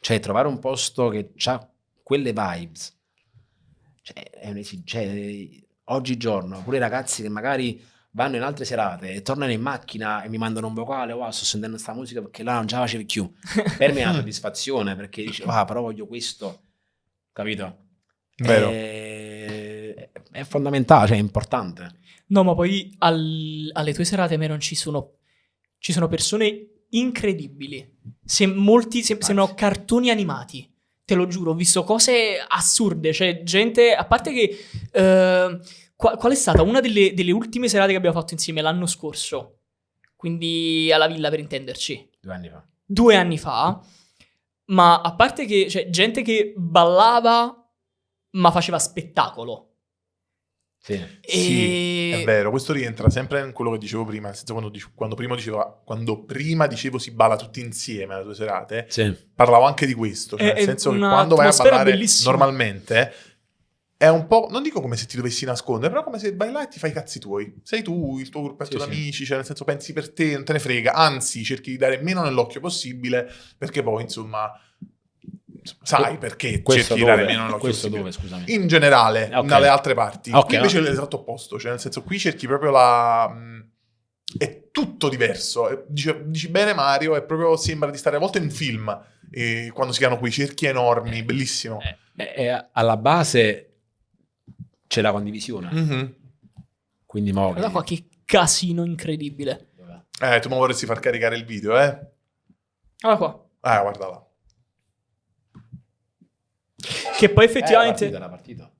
C: cioè trovare un posto che ha quelle vibes, cioè è un'esigenza, oggigiorno pure i ragazzi che magari vanno in altre serate e tornano in macchina e mi mandano un vocale, wow, sto sentendo questa musica perché là non ce la facevi più. Per me è una soddisfazione perché dici, ah, però voglio questo, capito?
D: Vero.
C: È fondamentale, cioè è importante.
B: No, ma poi alle tue serate, Meron, ci sono persone incredibili. Sembrano cartoni animati. Te lo giuro, ho visto cose assurde. Cioè, gente, a parte che... qual è stata una delle ultime serate che abbiamo fatto insieme l'anno scorso? Quindi alla villa, per intenderci.
C: 2 anni fa.
B: 2 anni fa. Ma a parte che... Cioè, gente che ballava, ma faceva spettacolo.
C: Sì.
D: Sì, è vero, questo rientra sempre in quello che dicevo prima, nel senso quando prima dicevo si balla tutti insieme alle tue serate,
C: Sì.
D: parlavo anche di questo, cioè
B: È
D: nel senso che
B: una
D: quando vai a
B: atmosfera
D: ballare
B: bellissima.
D: normalmente è un po', non dico come se ti dovessi nascondere, però come se vai là e ti fai i cazzi tuoi, sei tu, il tuo gruppetto
C: Sì,
D: d'amici, cioè nel senso pensi per te, non te ne frega, anzi cerchi di dare meno nell'occhio possibile, perché poi insomma sai perché
C: Questo
D: cerchi di dare
C: dove?
D: meno nell'occhio
C: Questo
D: possibile.
C: dove, scusami?
D: In generale,
C: Ok.
D: dalle altre parti.
C: Ok,
D: Qui invece
C: no.
D: è l'esatto opposto, cioè nel senso qui cerchi proprio la è tutto diverso. Dici bene Mario, è proprio, sembra di stare a volte in un film, quando si hanno quei cerchi enormi, bellissimo.
C: Alla base c'è la condivisione.
D: Mhm.
C: Quindi mo
B: Guarda qua che casino incredibile.
D: Tu mi vorresti far caricare il video, eh?
B: Guarda qua.
D: Guarda là.
B: Che poi effettivamente...
C: la partita.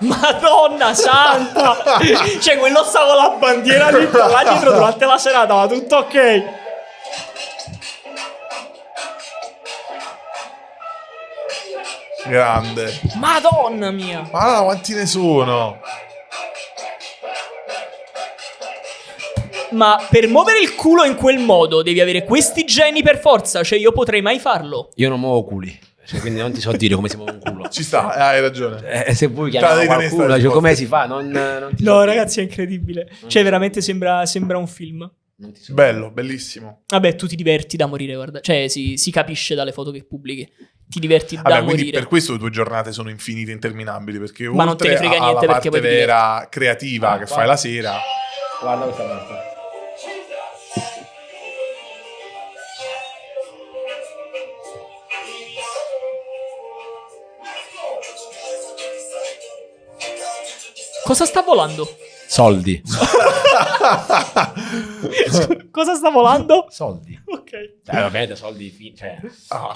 B: Madonna santa! Cioè, quello stava con la bandiera lì là dietro durante la serata, ma tutto ok.
D: Grande.
B: Madonna mia!
D: Ma quanti ne sono?
B: Ma per muovere il culo in quel modo devi avere questi geni per forza. Cioè, io potrei mai farlo.
C: Io non muovo culi, cioè, quindi non ti so dire come si muove un culo.
D: Ci sta, hai ragione.
C: Se vuoi chiamare qualcuno, cioè, come si fa? Non ti so
B: No,
C: dire.
B: ragazzi, è incredibile. Cioè, veramente sembra un film.
C: Non ti so
D: Bello, bellissimo.
B: Vabbè, tu ti diverti da morire, guarda. Cioè, si capisce dalle foto che pubblichi. Ti diverti da
D: Vabbè, quindi
B: morire.
D: per questo le tue giornate sono infinite e interminabili, perché
B: Ma non te ne
D: oltre
B: frega niente
D: alla
B: perché
D: parte
B: poi ti
D: vera creativa che
C: qua.
D: fai la sera,
C: Guarda questa parte.
B: Cosa sta volando?
C: Soldi.
B: Cosa sta volando?
C: Soldi.
B: Ok.
C: Cioè, ovviamente soldi, cioè...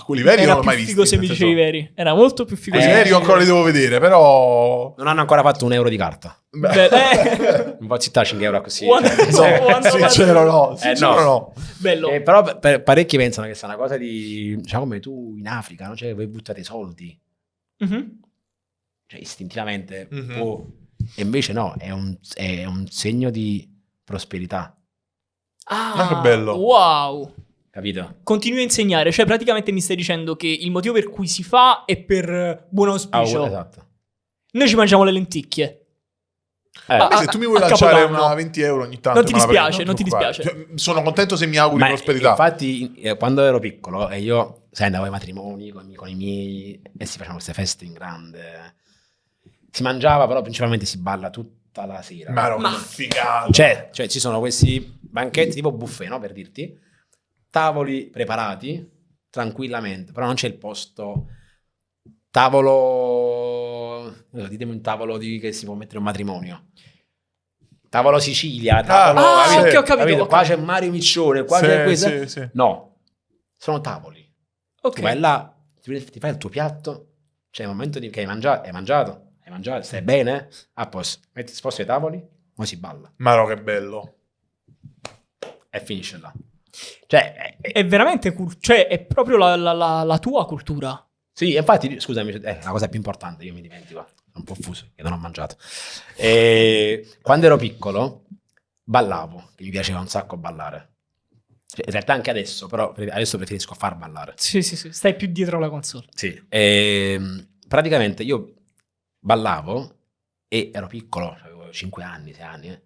D: quelli veri non
B: Era
D: l'ho
B: più
D: mai visti.
B: figo se mi
D: nel
B: dicevi
D: senso-
B: veri. Era molto più figo
D: Quelli
B: se mi
D: veri io ancora li devo vedere, però...
C: Non hanno ancora fatto €1 di carta.
B: Beh,
C: Un po' città 5 euro così.
B: One-
D: No, sincero no, sincero no.
B: bello.
C: Però parecchi pensano che sia una cosa di... Diciamo come tu in Africa, no? Cioè voi buttate i soldi.
B: Mhm.
C: Cioè istintivamente.
D: Mhm.
C: E invece no, è un segno di prosperità.
B: Ah,
D: che bello.
B: Wow.
C: Capito?
B: Continui a insegnare. Cioè, praticamente mi stai dicendo che il motivo per cui si fa è per buon auspicio.
C: Esatto.
B: Noi ci mangiamo le lenticchie.
D: Se tu mi vuoi
B: a
D: lanciare
B: Capodanno.
D: una 20 euro ogni tanto,
B: Non ti
D: me la
B: dispiace,
D: prendo,
B: non ti
D: preoccupare.
B: dispiace.
D: Cioè, sono contento se mi auguri
C: Ma
D: prosperità.
C: infatti, quando ero piccolo e io, sai, andavo ai matrimoni con i miei e si facevano queste feste in grande. Si mangiava, però principalmente si balla tutta la sera.
D: Ma ero
B: Ma-
D: figato.
C: Cioè, ci sono questi banchetti tipo buffet, no? Per dirti, tavoli preparati tranquillamente, però non c'è il posto. Tavolo, ditemi un tavolo che si può mettere in un matrimonio. Tavolo Sicilia, tavolo.
B: Ah,
C: capito?
B: ok, ho capito.
C: Qua c'è Mario Miccione, qua c'è questo.
D: Sì, sì.
C: No, sono tavoli.
B: Ok.
C: Tu vai là, ti fai il tuo piatto, c'è il momento che hai mangiato, stai bene? A posto, metti sposto i tavoli, poi si balla
D: Ma no, che bello.
C: e finisce là. Cioè,
B: È veramente cioè, è proprio la tua cultura.
C: sì, infatti, scusami, è la cosa più importante, io mi dimentico, sono un po' fuso, che non ho mangiato. E quando ero piccolo, ballavo, che mi piaceva un sacco ballare. Cioè, in realtà anche adesso, però adesso preferisco far ballare.
B: Sì, stai più dietro la console.
C: Sì. Praticamente io ballavo e ero piccolo, avevo 5 anni, 6 anni,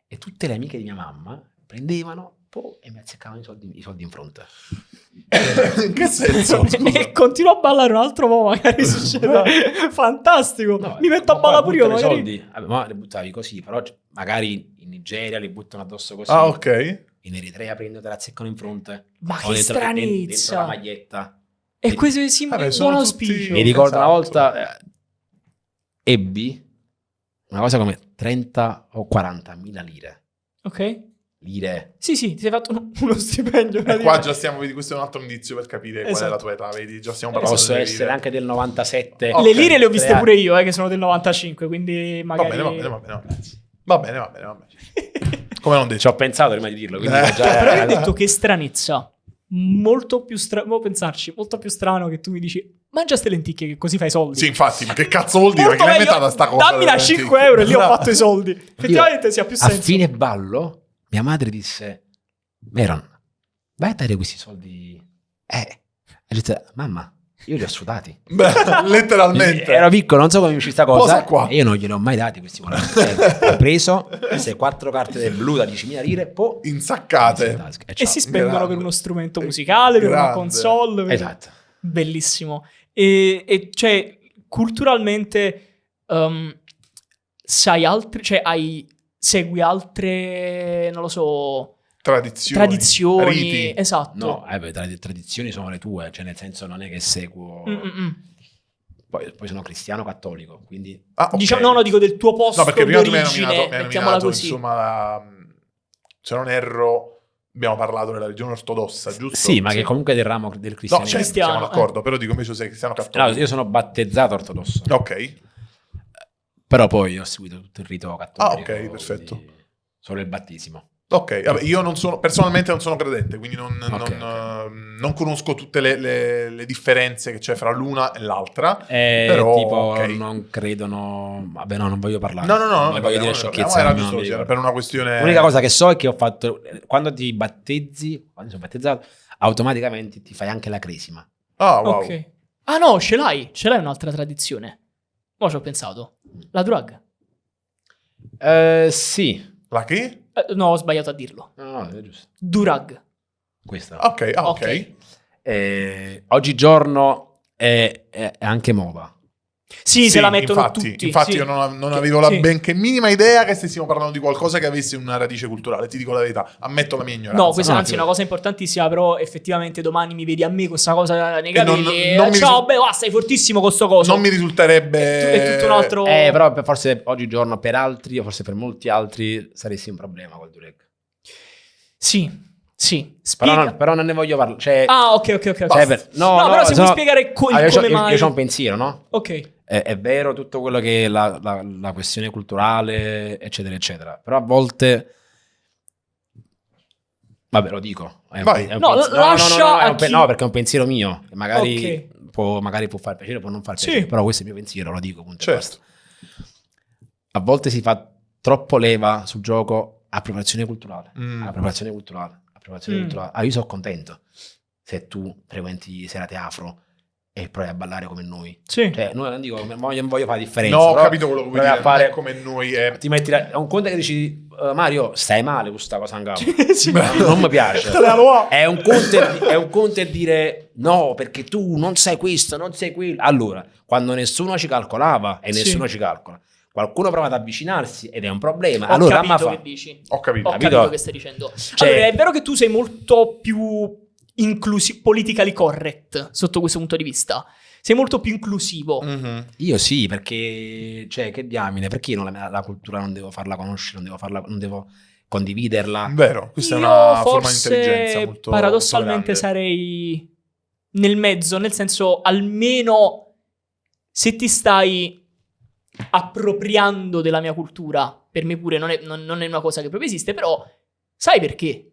C: e tutte le amiche di mia mamma prendevano e mi azzeccavano i soldi in fronte.
D: In che senso? Scusa.
B: E continuo a ballare un altro po', magari succede. Fantastico.
C: No,
B: Mi metto a
C: ma
B: ballare
C: qua
B: pure io,
C: buttano i
B: magari.
C: soldi. Vabbè, ma le buttavi così, però magari in Nigeria li buttano addosso così.
D: Ah, ok.
C: In Eritrea prendono te la azzeccano in fronte.
B: Ma
C: O
B: che
C: dentro la
B: stranezza.
C: maglietta.
B: E questo sì,
D: Vabbè,
B: buon
D: sono
B: auspicio.
D: tutti-
C: Mi ricordo una
D: Esatto.
C: volta ebbi una cosa come 30 o 40 mila lire.
B: Ok?
C: Lire.
B: Sì, ti sei fatto uno stipendio.
D: E qua
B: praticamente.
D: già stiamo, vedi, questo è un altro indizio per capire qual è
B: Esatto.
D: la tua età, vedi, già stiamo parlando
C: Posso
D: delle
C: essere
D: lire.
C: anche del 97.
D: Ok.
B: Le lire le ho viste
C: Tre-
B: pure io, che sono del 95, quindi
D: Va
B: magari...
D: bene, va bene, va bene, va bene. Va bene, va bene, va bene. Come non
C: Ci
D: detto.
C: ho pensato prima di dirlo. Quindi
D: Eh.
C: già
B: Però hai detto che stranezza. Molto più strano, pensarci, molto più strano che tu mi dici mangia ste lenticchie che così fai soldi.
D: Sì, infatti, ma che cazzo vuol dire?
B: Molto
D: Perché l'hai
B: meglio,
D: inventata sta cosa?
B: dammi da 5 euro e lì ho fatto i soldi. Effettivamente sì, ha più
C: a
B: senso.
C: fine ballo mia madre disse: Meron, vai a dare questi soldi. E disse: mamma, io li ho sudati.
D: Beh, letteralmente.
C: Ero piccolo, non so come mi uscì sta cosa.
D: Cosa qua?
C: E io non glieli ho mai dati questi volati. Ho preso queste 4 carte del blu da 10.000 lire, poi
D: Insaccate.
B: E si spendono
D: Grande.
B: per uno strumento musicale, per una
D: Grande.
B: console.
C: Esatto.
B: Bellissimo. E cioè, culturalmente sai altri, cioè hai segui altre, non lo so,
D: Tradizioni. Riti.
B: esatto.
C: No, tradizioni sono le tue, cioè nel senso non è che seguo... Poi sono cristiano cattolico, quindi...
D: Ah, ok.
B: Diciamo, no, dico del tuo posto
D: No, perché prima tu mi hai
B: d'origine,
D: nominato,
B: mettiamola così.
D: insomma, se non erro, abbiamo parlato della religione ortodossa, giusto?
C: Sì, ma che comunque è del ramo del
D: No,
C: cristianesimo.
D: cioè,
B: Cristiano,
D: siamo d'accordo, però dico invece sei cristiano
C: No,
D: cattolico.
C: io sono battezzato ortodosso.
D: Ok.
C: Però poi ho seguito tutto il rito cattolico.
D: ok, perfetto.
C: quindi Solo il battesimo.
D: Ok, vabbè, io personalmente non sono credente, quindi
C: Ok.
D: non conosco tutte le differenze che c'è fra l'una e l'altra.
C: Però, tipo,
D: ok.
C: non credono... Vabbè, no, non voglio parlare.
D: No,
C: non
D: ne
C: voglio dire
D: parliamo,
C: sciocchezze.
D: era
C: no,
D: giusto
C: non mi
D: così, era
C: ricordo.
D: per una questione...
C: L'unica cosa che so è che ho fatto... Quando ti battezzi, quando sono battezzato, automaticamente ti fai anche la cresima.
D: Ah, wow.
B: Ok. Ah no, ce l'hai un'altra tradizione. Mo' ci ho pensato. La drug.
C: Sì.
D: La che?
B: No, ho sbagliato a dirlo.
C: No, è giusto.
B: Durag.
C: Questa.
D: Ok, ok.
B: Ok.
C: Oggigiorno è anche moda.
B: Sì, se la mettono
D: infatti,
B: tutti.
D: Infatti
B: sì.
D: io non
B: Che-
D: avevo la
B: sì.
D: benché minima idea che stessimo parlando di qualcosa che avesse una radice culturale, ti dico la verità, ammetto la mia ignoranza.
B: No, questa
C: No,
B: anzi è
C: sì.
B: una cosa importantissima, però effettivamente domani mi vedi a me questa cosa nei capelli
D: non-
B: e,
D: non mi
B: ciao,
D: risu-
B: beh, sei fortissimo con sto coso.
D: Non mi risulterebbe...
B: È tutto un altro...
C: Però forse oggigiorno per altri, o forse per molti altri, saresti un problema col Durek.
B: Sì.
C: Però,
B: Spiega.
C: però non ne voglio parlare. Cioè,
B: Ah, ok.
C: cioè,
B: Basta. No, però se vuoi spiegare come mai...
C: Io c'ho un pensiero, no?
B: Ok.
C: È vero tutto quello che è la questione culturale, eccetera, eccetera. Però a volte... Vabbè, lo dico.
D: Vai.
B: No, lascia a chi-
C: no, perché è un pensiero mio. Che magari,
B: Ok.
C: magari può far piacere, può non far
B: Sì.
C: piacere. Però questo è il mio pensiero, lo dico. Punto e
D: Certo.
C: basta. A volte si fa troppo leva sul gioco appropriazione culturale. Appropriazione culturale. Ah, io sono contento se tu frequenti serate afro e provi a ballare come noi.
B: Sì.
C: Cioè, non dico, non voglio fare differenza.
D: No, ho
C: però
D: capito quello che vuoi
C: provi
D: dire,
C: a fare
D: non è come noi.
C: ti metti è un conto che dici Mario, stai male questa cosa in capo.
B: Sì.
C: Non mi piace.
D: Te la lo-
C: È un conto e dire no, perché tu non sei questo, non sei quello. Allora, quando nessuno ci calcolava e
B: Sì.
C: nessuno ci calcola, qualcuno prova ad avvicinarsi ed è un problema.
B: Ho
C: Allora,
B: capito
C: fa.
B: che dici.
D: Ho capito.
B: Ho
C: Capito?
B: capito che stai dicendo.
C: Cioè-
B: Allora, è vero che tu sei molto più politically correct sotto questo punto di vista. Sei molto più inclusivo.
D: Mhm.
C: Io sì, perché, cioè, che diamine, perché io la cultura non devo farla conoscere, non devo condividerla.
D: Vero, questa è
B: Io
D: una forma di
B: forse
D: intelligenza molto
B: paradossalmente
D: molto grande.
B: sarei nel mezzo, nel senso almeno se ti stai appropriando della mia cultura, per me pure non è una cosa che proprio esiste, però sai perché?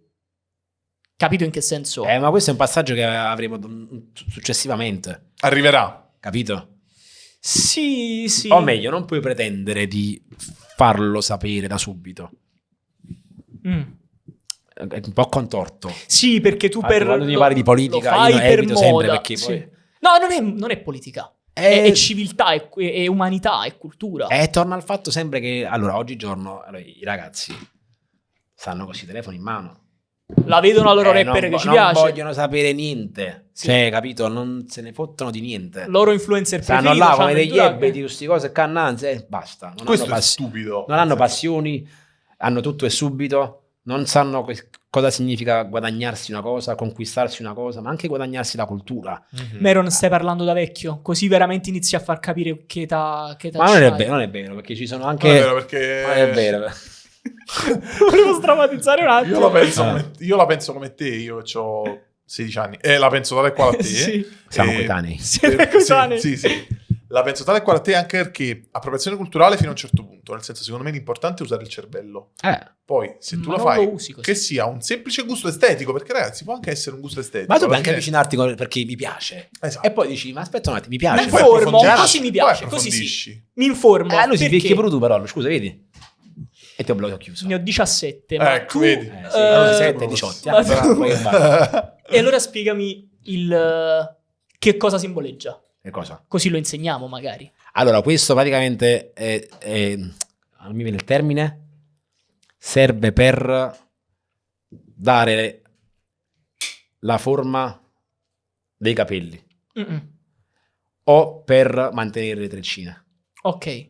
B: Capito in che senso?
C: Ma questo è un passaggio che avremo successivamente,
D: Arriverà.
C: capito?
B: Sì.
C: O meglio, non puoi pretendere di farlo sapere da subito.
B: Mm.
C: È un po' contorto.
B: Sì, perché tu
C: Infatti,
B: per...
C: quando mi parli di politica,
B: lo fai
C: io
B: per
C: evito
B: moda.
C: sempre perché
B: Sì.
C: poi...
B: No, non è politica. È civiltà, è umanità, è cultura.
C: torna al fatto sempre che, allora, oggigiorno, i ragazzi stanno con i telefoni in mano.
B: La vedono la loro rapper
C: non
B: che ci
C: non
B: piace.
C: vogliono sapere niente.
B: Sì.
C: Cioè, capito? Non se ne fottono di niente.
B: Loro influencer
C: Stanno
B: preferiti.
C: là
B: c'hanno
C: come
B: il
C: degli
B: drag.
C: ebeti, queste cose cannanze, basta.
D: Questo è stupido.
C: Non hanno passioni, hanno tutto e subito, non sanno cosa significa guadagnarsi una cosa, conquistarsi una cosa, ma anche guadagnarsi la cultura.
D: Mhm.
B: Meron, stai parlando da vecchio, così veramente inizi a far capire che età
C: Ma non è
B: c'hai.
C: vero, non è vero, perché ci sono anche...
D: Non è vero, perché...
C: Non è vero.
B: Volevo strammatizzare un attimo.
D: Io la penso come te, io ho 16 anni. E la penso tale e quale a te.
B: Sì.
C: Siamo
D: E-
C: coetanei.
B: Siete coetanei.
D: Sì. La penso tale e quale a te anche perché appropriazione culturale fino a un certo punto. Nel senso, secondo me l'importante è usare il cervello. Poi, se tu
B: Ma
D: lo
B: non
D: fai,
B: lo usi così.
D: che sia un semplice gusto estetico, perché ragazzi, può anche essere un gusto estetico.
C: Ma tu puoi
D: alla
C: anche
D: fine.
C: avvicinarti perché mi piace.
D: Esatto.
C: E poi dici, ma aspetta un attimo, mi
B: Mi
C: piace.
D: Poi
B: informo,
D: approfondisci.
B: così mi piace,
D: Poi
B: così sì.
D: approfondisci.
B: Mi informo.
C: Lui si
B: perché
C: vecchia pure tu però, scusa, vedi? E ti ho bloccato chiuso.
B: ne ho 17, ma
D: Ecco,
B: tu...
D: vedi.
C: Sì, allora 7, 18.
B: ma
C: Ah, poi che va?
B: E allora spiegami che cosa simboleggia.
C: Che cosa?
B: Così lo insegniamo magari.
C: Allora, questo praticamente non mi viene il termine, serve per dare la forma dei capelli
B: Mm-mm.
C: o per mantenere le treccine.
B: Ok.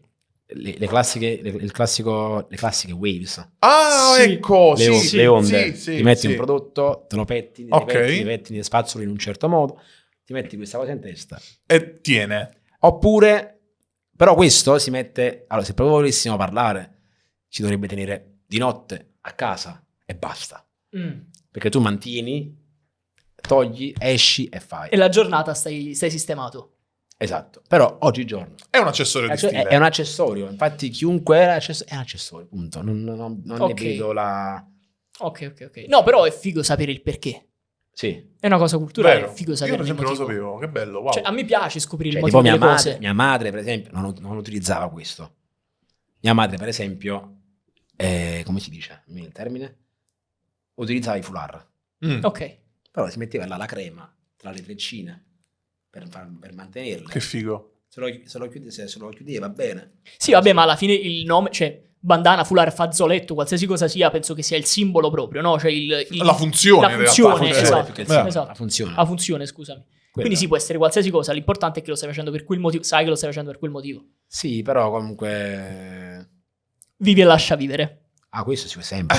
C: le classiche waves.
D: Ah,
B: Sì.
D: ecco,
C: Le,
D: sì,
C: le onde.
D: sì, sì,
C: ti metti
D: sì.
C: un prodotto, te lo pettini,
D: Ok.
C: ti pettini le spazzole in un certo modo, ti metti questa cosa in testa.
D: E tiene.
C: Oppure, però questo si mette, allora se proprio volessimo parlare, ci dovrebbe tenere di notte a casa e basta. Perché tu mantieni, togli, esci e fai.
B: E la giornata stai sistemato.
C: Esatto. Però oggigiorno
D: È un accessorio di stile.
C: è un accessorio. Infatti chiunque è un accessorio, punto. Non
B: Ok.
C: ne vedo la...
B: Ok. No, però è figo sapere il perché.
C: Sì.
B: È una cosa culturale,
D: Vero.
B: è figo
D: Io
B: sapere
D: per
B: il
D: esempio non lo
B: motivo.
D: sapevo, che bello, wow.
B: Cioè, a me piace scoprire
C: Cioè,
B: il
C: tipo
B: motivo delle cose.
C: mia madre, per esempio, non utilizzava questo. Mia madre, per esempio, come si dice il termine? Utilizzava i foulard.
B: Ok.
C: Però si metteva là la crema tra le treccine per mantenerle.
D: Che figo.
C: Se lo chiudeva bene.
B: Sì, vabbè, ma alla fine il nome, cioè bandana, foulard, fazzoletto, qualsiasi cosa sia, penso che sia il simbolo proprio, no? Cioè
D: La funzione,
B: la
D: in realtà.
B: funzione,
C: La funzione,
B: esatto.
C: più che il simbolo,
B: Esatto.
C: la funzione.
B: La funzione, scusami.
C: Quella.
B: Quindi sì, può essere qualsiasi cosa, l'importante è che lo stai facendo per quel motivo, sai che lo stai facendo per quel motivo.
C: Sì, però comunque...
B: Vivi e lascia vivere.
C: questo si fa sempre.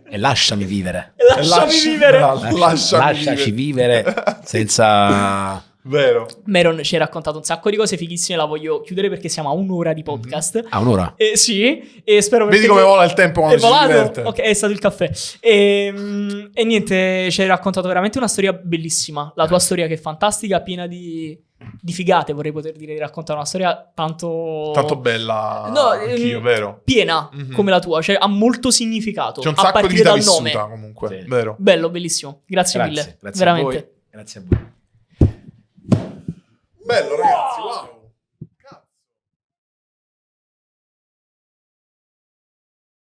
C: E lasciami vivere.
B: E lasciami vivere.
C: Lasciaci vivere senza...
D: Vero.
B: Meron ci ha raccontato un sacco di cose fighissime, la voglio chiudere perché siamo a un'ora di podcast.
C: un'ora?
B: Sì, e spero
D: Vedi come vola il tempo quando
B: è
D: ci si
B: volato?
D: diverte.
B: Ok, è stato il caffè. E niente, ci hai raccontato veramente una storia bellissima. La tua storia che è fantastica, piena di figate, vorrei poter dire, di raccontare una storia tanto
D: bella.
B: No,
D: Anch'io, vero.
B: piena
D: Mhm.
B: come la tua, cioè ha molto significato.
D: C'è un
B: a
D: sacco di
B: partire
D: vita
B: dal
D: vissuta
B: nome.
D: comunque,
C: Sì.
D: vero.
B: Bello, bellissimo. Grazie mille.
C: Grazie
B: Veramente.
C: a voi. Grazie a voi.
D: Bello ragazzi, wow.